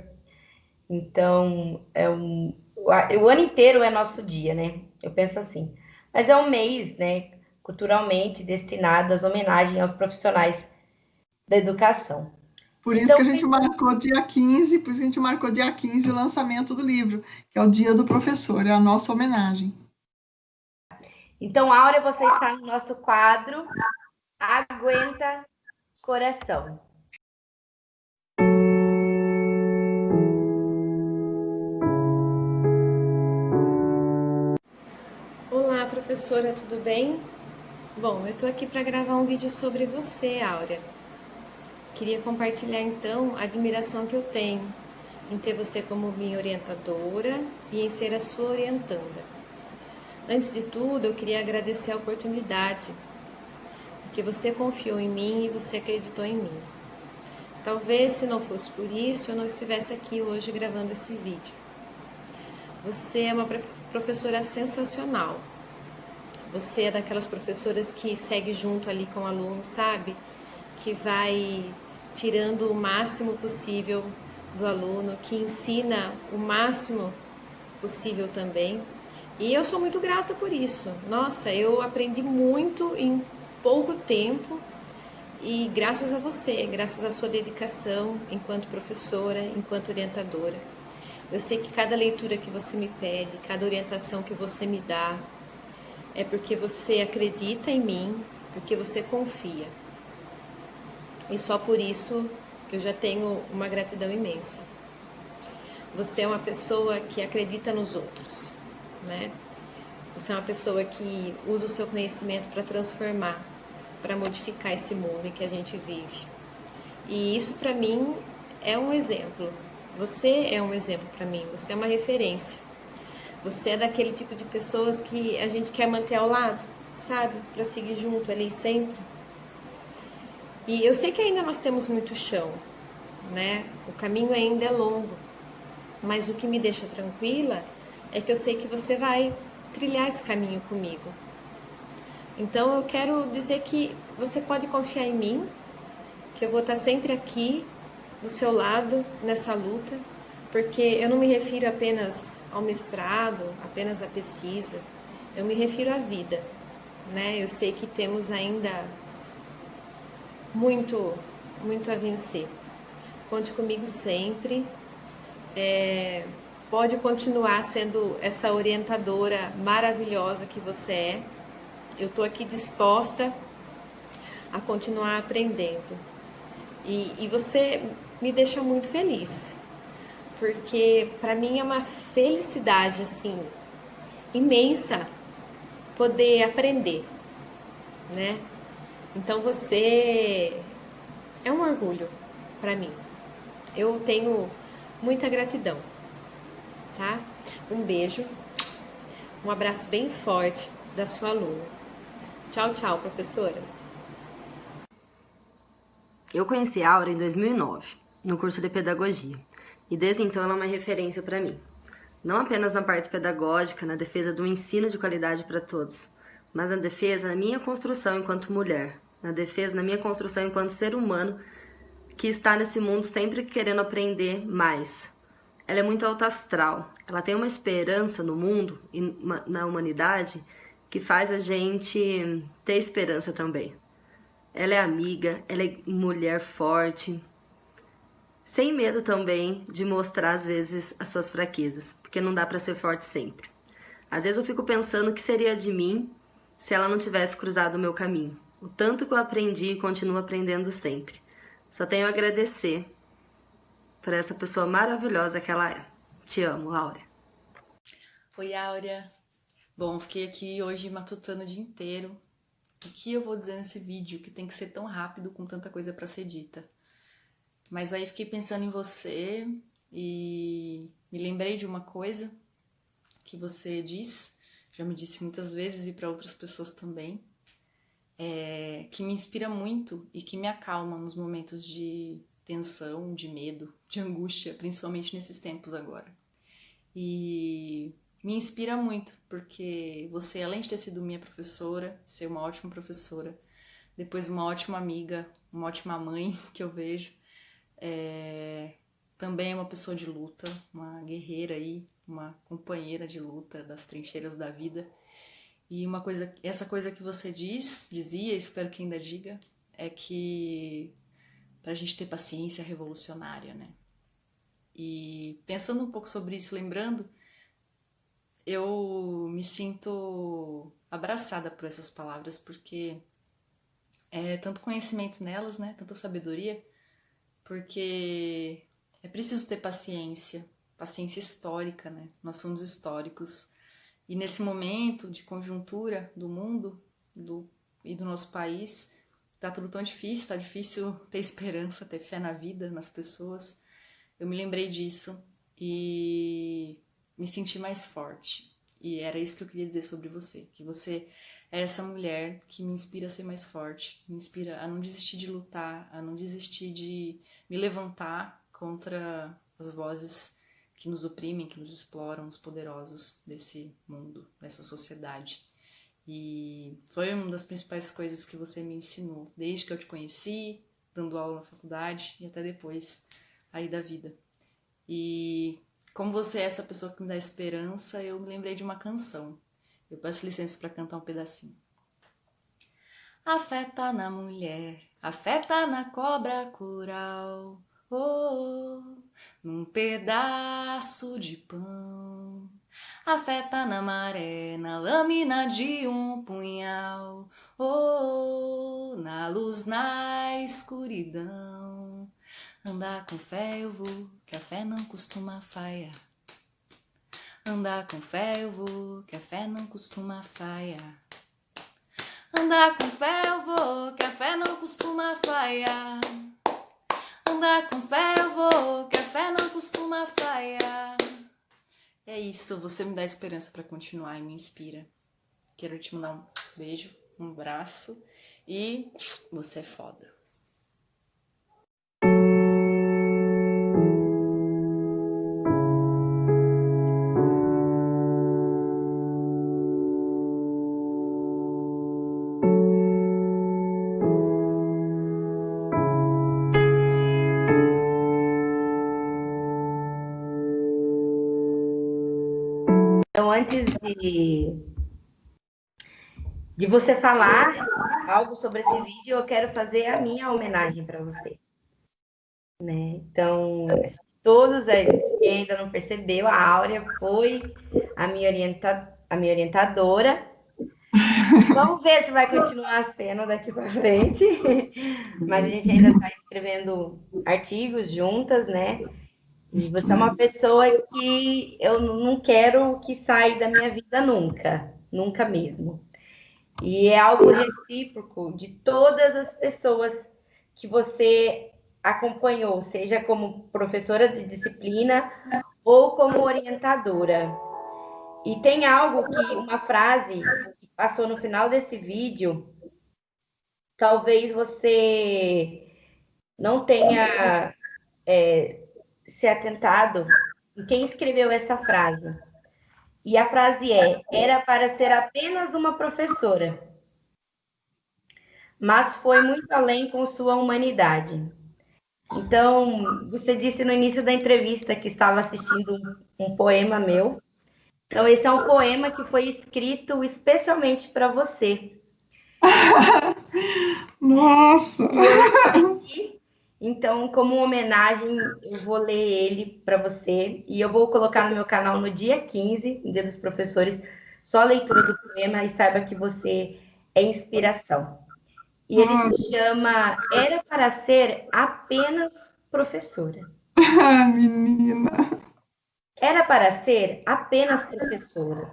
então o ano inteiro é nosso dia, né? Eu penso assim. Mas é um mês, né, culturalmente destinado às homenagens aos profissionais da educação. Por isso Então, que a gente marcou dia 15, por isso que a gente marcou dia 15 o lançamento do livro, que é o Dia do Professor, é a nossa homenagem. Então, Áurea, você está no nosso quadro Aguenta Coração. Olá, professora, tudo bem? Bom, eu estou aqui para gravar um vídeo sobre você, Áurea. Queria compartilhar, então, a admiração que eu tenho em ter você como minha orientadora e em ser a sua orientanda. Antes de tudo, eu queria agradecer a oportunidade, porque você confiou em mim e você acreditou em mim. Talvez, se não fosse por isso, eu não estivesse aqui hoje gravando esse vídeo. Você é uma professora sensacional. Você é daquelas professoras que segue junto ali com o aluno, sabe? Que vai tirando o máximo possível do aluno, que ensina o máximo possível também. E eu sou muito grata por isso. Nossa, eu aprendi muito em pouco tempo e graças a você, graças à sua dedicação enquanto professora, enquanto orientadora. Eu sei que cada leitura que você me pede, cada orientação que você me dá, é porque você acredita em mim, porque você confia. E só por isso que eu já tenho uma gratidão imensa. Você é uma pessoa que acredita nos outros, né? Você é uma pessoa que usa o seu conhecimento para transformar, para modificar esse mundo em que a gente vive. E isso para mim é um exemplo. Você é um exemplo para mim, você é uma referência. Você é daquele tipo de pessoas que a gente quer manter ao lado, sabe? Para seguir junto ali sempre. E eu sei que ainda nós temos muito chão, né? O caminho ainda é longo. Mas o que me deixa tranquila é que eu sei que você vai trilhar esse caminho comigo. Então eu quero dizer que você pode confiar em mim, que eu vou estar sempre aqui do seu lado nessa luta, porque eu não me refiro apenas ao mestrado, apenas à pesquisa, eu me refiro à vida, né? Eu sei que temos ainda muito, muito a vencer. Conte comigo sempre. Pode continuar sendo essa orientadora maravilhosa que você é. Eu estou aqui disposta a continuar aprendendo. E você me deixa muito feliz, porque para mim é uma felicidade assim imensa poder aprender, né? Então você é um orgulho para mim. Eu tenho muita gratidão, tá? Um beijo, um abraço bem forte da sua aluna. Tchau, tchau, professora. Eu conheci a Aura em 2009, no curso de pedagogia, e desde então ela é uma referência para mim. Não apenas na parte pedagógica, na defesa do ensino de qualidade para todos, mas na defesa da minha construção enquanto mulher, na defesa da minha construção enquanto ser humano que está nesse mundo sempre querendo aprender mais. Ela é muito alta astral, ela tem uma esperança no mundo e na humanidade que faz a gente ter esperança também. Ela é amiga, ela é mulher forte, sem medo também de mostrar às vezes as suas fraquezas, porque não dá para ser forte sempre. Às vezes eu fico pensando o que seria de mim se ela não tivesse cruzado o meu caminho. O tanto que eu aprendi e continuo aprendendo sempre. Só tenho a agradecer por essa pessoa maravilhosa que ela é. Te amo, Áurea. Oi, Áurea. Bom, fiquei aqui hoje matutando o dia inteiro. O que eu vou dizer nesse vídeo que tem que ser tão rápido com tanta coisa pra ser dita? Mas aí fiquei pensando em você e me lembrei de uma coisa que você diz, já me disse muitas vezes e para outras pessoas também, que me inspira muito e que me acalma nos momentos de tensão, de medo, de angústia, principalmente nesses tempos agora. E me inspira muito, porque você, além de ter sido minha professora, ser uma ótima professora, depois uma ótima amiga, uma ótima mãe que eu vejo, também é uma pessoa de luta, uma guerreira aí, uma companheira de luta das trincheiras da vida. E essa coisa que você dizia, espero que ainda diga, é que pra gente ter paciência é revolucionária, né? E pensando um pouco sobre isso, lembrando, eu me sinto abraçada por essas palavras, porque é tanto conhecimento nelas, né? Tanta sabedoria, porque é preciso ter paciência, paciência histórica, né? Nós somos históricos. E nesse momento de conjuntura do mundo e do nosso país, tá tudo tão difícil, tá difícil ter esperança, ter fé na vida, nas pessoas. Eu me lembrei disso e me senti mais forte. E era isso que eu queria dizer sobre você, que você é essa mulher que me inspira a ser mais forte, me inspira a não desistir de lutar, a não desistir de me levantar contra as vozes que nos oprimem, que nos exploram, os poderosos desse mundo, dessa sociedade. E foi uma das principais coisas que você me ensinou, desde que eu te conheci, dando aula na faculdade e até depois aí da vida. E como você é essa pessoa que me dá esperança, eu me lembrei de uma canção. Eu peço licença para cantar um pedacinho. A fé tá na mulher, a fé tá na cobra coral, oh, oh, num pedaço de pão. A fé tá na maré, na lâmina de um punhal, oh, oh, na luz, na escuridão. Andar com fé eu vou, que a fé não costuma falhar. Andar com fé eu vou, que a fé não costuma falhar. Andar com fé eu vou, que a fé não costuma falhar. Andar com fé eu vou, que a fé não costuma falhar. É isso, você me dá esperança para continuar e me inspira. Quero te mandar um beijo, um abraço e você é foda. Então, antes de você falar algo sobre esse vídeo, eu quero fazer a minha homenagem para você. Né? Então, todos que ainda não percebeu, a Áurea foi a minha orientadora. Vamos ver se vai continuar sendo daqui para frente. Mas a gente ainda está escrevendo artigos juntas, né? E você é uma pessoa que eu não quero que saia da minha vida nunca, nunca mesmo. E é algo recíproco de todas as pessoas que você acompanhou, seja como professora de disciplina ou como orientadora. E tem algo que, uma frase que passou no final desse vídeo, talvez você não tenha se atentado em quem escreveu essa frase. E a frase era para ser apenas uma professora, mas foi muito além com sua humanidade. Então, você disse no início da entrevista que estava assistindo um poema meu. Então, esse é um poema que foi escrito especialmente para você. Nossa! Então, como homenagem, eu vou ler ele para você e eu vou colocar no meu canal no dia 15, no Dia dos Professores, só a leitura do poema e saiba que você é inspiração. E ele se chama Era para ser apenas professora. Menina! Era para ser apenas professora,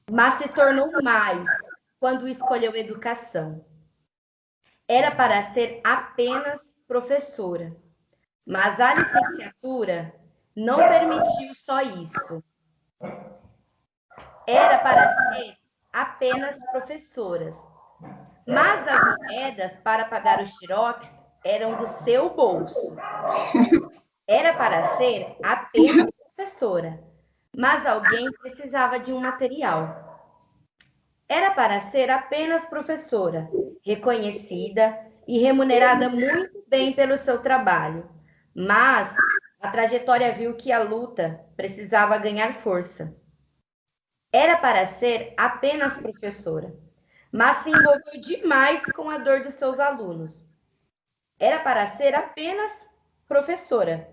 mas se tornou mais quando escolheu educação. Era para ser apenas professora, mas a licenciatura não permitiu só isso. Era para ser apenas professoras, mas as moedas para pagar os xerox eram do seu bolso. Era para ser apenas professora, mas alguém precisava de um material. Era para ser apenas professora, reconhecida e remunerada muito bem pelo seu trabalho, mas a trajetória viu que a luta precisava ganhar força. Era para ser apenas professora, mas se envolveu demais com a dor dos seus alunos. Era para ser apenas professora,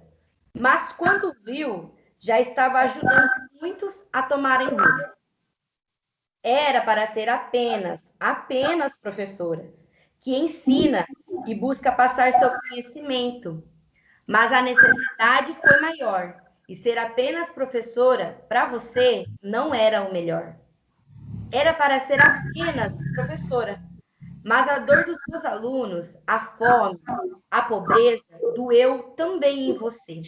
mas quando viu, já estava ajudando muitos a tomarem rumo. Era para ser apenas professora, que ensina e busca passar seu conhecimento. Mas a necessidade foi maior, e ser apenas professora, para você, não era o melhor. Era para ser apenas professora, mas a dor dos seus alunos, a fome, a pobreza, doeu também em você.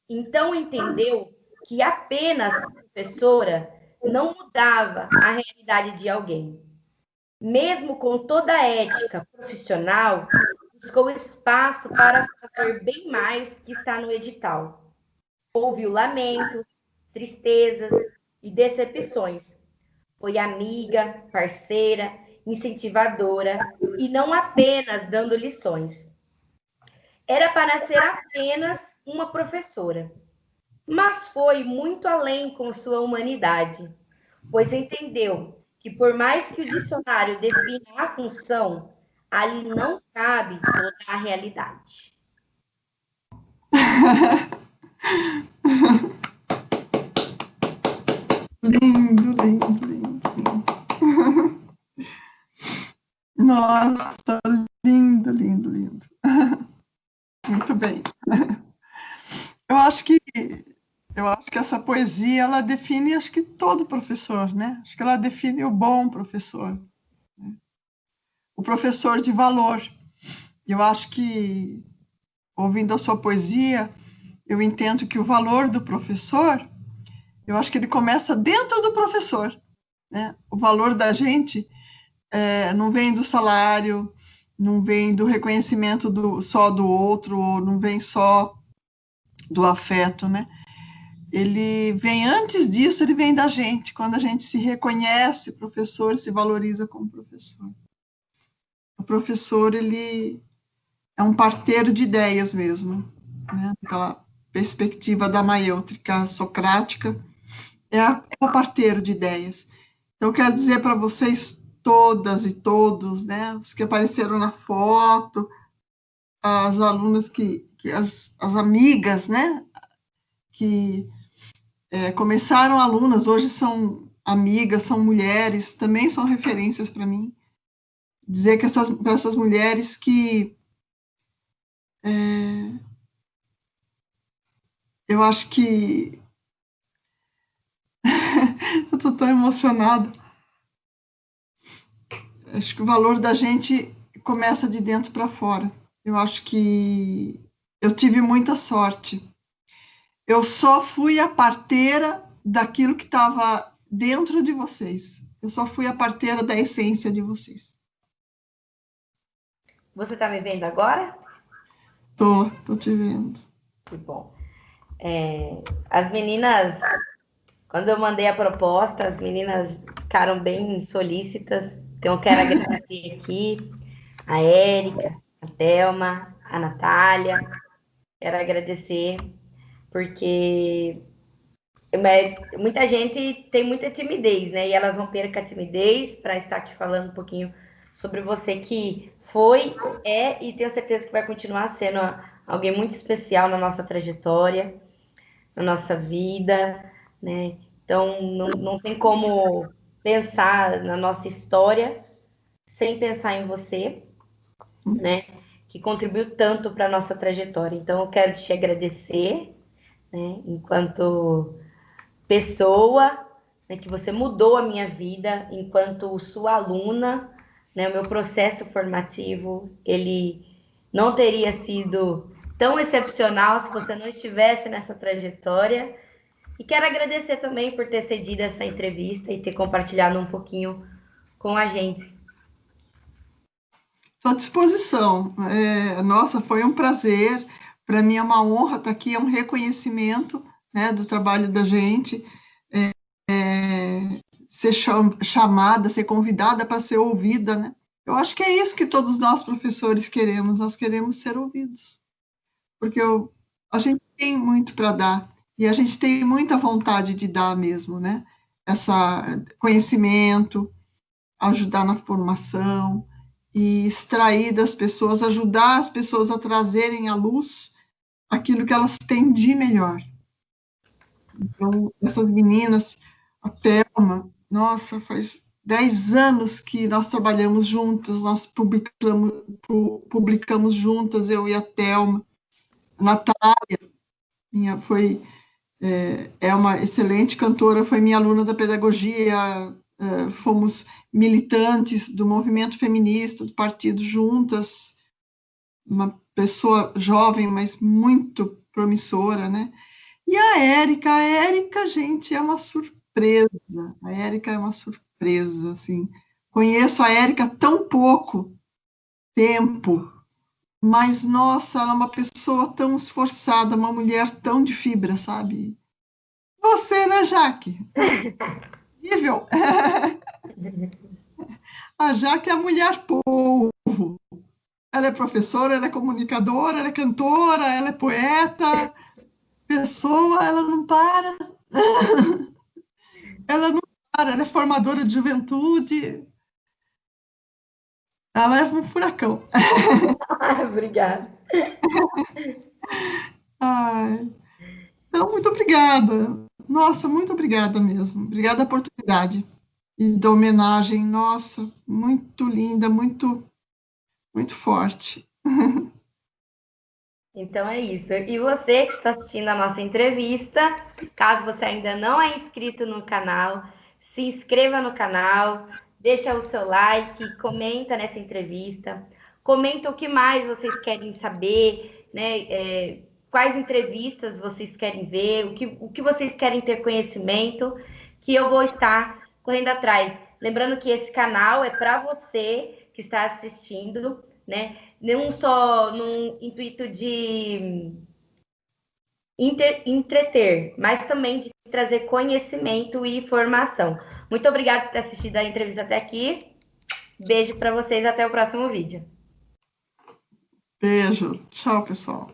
Então entendeu que apenas professora não mudava a realidade de alguém. Mesmo com toda a ética profissional, buscou espaço para fazer bem mais que está no edital. Ouviu lamentos, tristezas e decepções. Foi amiga, parceira, incentivadora e não apenas dando lições. Era para ser apenas uma professora, mas foi muito além com sua humanidade, pois entendeu que, por mais que o dicionário defina a função, ali não cabe toda a realidade. Lindo, lindo, lindo, lindo. Nossa, lindo, lindo, lindo. Muito bem. Eu acho que eu acho que essa poesia ela define, acho que todo professor, né? Acho que ela define o bom professor, né? O professor de valor. Eu acho que ouvindo a sua poesia, eu entendo que o valor do professor, eu acho que ele começa dentro do professor, né? O valor da gente não vem do salário, não vem do reconhecimento só do outro, ou não vem só do afeto, né? Ele vem antes disso, ele vem da gente, quando a gente se reconhece professor, se valoriza como professor. O professor, ele é um parteiro de ideias mesmo, né? Aquela perspectiva da maiêutrica socrática, é o parteiro de ideias. Então, eu quero dizer para vocês todas e todos, né, os que apareceram na foto, as alunas as amigas, né, que começaram alunas, hoje são amigas, são mulheres, também são referências para mim. Dizer que para essas mulheres que eu acho que eu estou tão emocionada. Acho que o valor da gente começa de dentro para fora. Eu acho que eu tive muita sorte. Eu só fui a parteira daquilo que estava dentro de vocês. Eu só fui a parteira da essência de vocês. Você está me vendo agora? Tô te vendo. Que bom. As meninas, quando eu mandei a proposta, as meninas ficaram bem solícitas. Então, eu quero agradecer aqui a Érica, a Thelma, a Natália. Quero agradecer porque muita gente tem muita timidez, né? E elas romperam com a timidez para estar aqui falando um pouquinho sobre você que foi, é e tenho certeza que vai continuar sendo alguém muito especial na nossa trajetória, na nossa vida, né? Então, não tem como pensar na nossa história sem pensar em você, né? Que contribuiu tanto para a nossa trajetória. Então, eu quero te agradecer, né? Enquanto pessoa, né, que você mudou a minha vida enquanto sua aluna, né, o meu processo formativo, ele não teria sido tão excepcional se você não estivesse nessa trajetória. E quero agradecer também por ter cedido essa entrevista e ter compartilhado um pouquinho com a gente. Estou à disposição. Nossa, foi um prazer. Para mim é uma honra estar aqui, é um reconhecimento, né, do trabalho da gente. Ser chamada, ser convidada para ser ouvida, né? Eu acho que é isso que todos nós professores queremos, nós queremos ser ouvidos, porque a gente tem muito para dar, e a gente tem muita vontade de dar mesmo, né? Essa conhecimento, ajudar na formação, e extrair das pessoas, ajudar as pessoas a trazerem à luz aquilo que elas têm de melhor. Então, essas meninas, a Thelma, nossa, faz 10 anos que nós trabalhamos juntas, nós publicamos juntas, eu e a Thelma. A Natália é uma excelente cantora, foi minha aluna da pedagogia, fomos militantes do movimento feminista, do partido juntas, uma pessoa jovem, mas muito promissora, né? E a Érica, gente, é uma surpresa. A Érica é uma surpresa, assim. Conheço a Érica há tão pouco tempo, mas, nossa, ela é uma pessoa tão esforçada, uma mulher tão de fibra, sabe? Você, né, Jaque? Incrível. A Jaque é a mulher povo. Ela é professora, ela é comunicadora, ela é cantora, ela é poeta, pessoa, ela não para. Ela não para, ela é formadora de juventude. Ela é um furacão. Obrigada. Ai, então, muito obrigada. Nossa, muito obrigada mesmo. Obrigada pela oportunidade e da homenagem. Nossa, muito linda, muito, muito forte. Então é isso. E você que está assistindo a nossa entrevista, caso você ainda não é inscrito no canal, se inscreva no canal, deixa o seu like, comenta nessa entrevista, comenta o que mais vocês querem saber, né? Quais entrevistas vocês querem ver, o que vocês querem ter conhecimento, que eu vou estar correndo atrás. Lembrando que esse canal é para você que está assistindo, né? Não só num intuito de entreter, mas também de trazer conhecimento e informação. Muito obrigada por ter assistido a entrevista até aqui. Beijo para vocês, até o próximo vídeo. Beijo. Tchau, pessoal.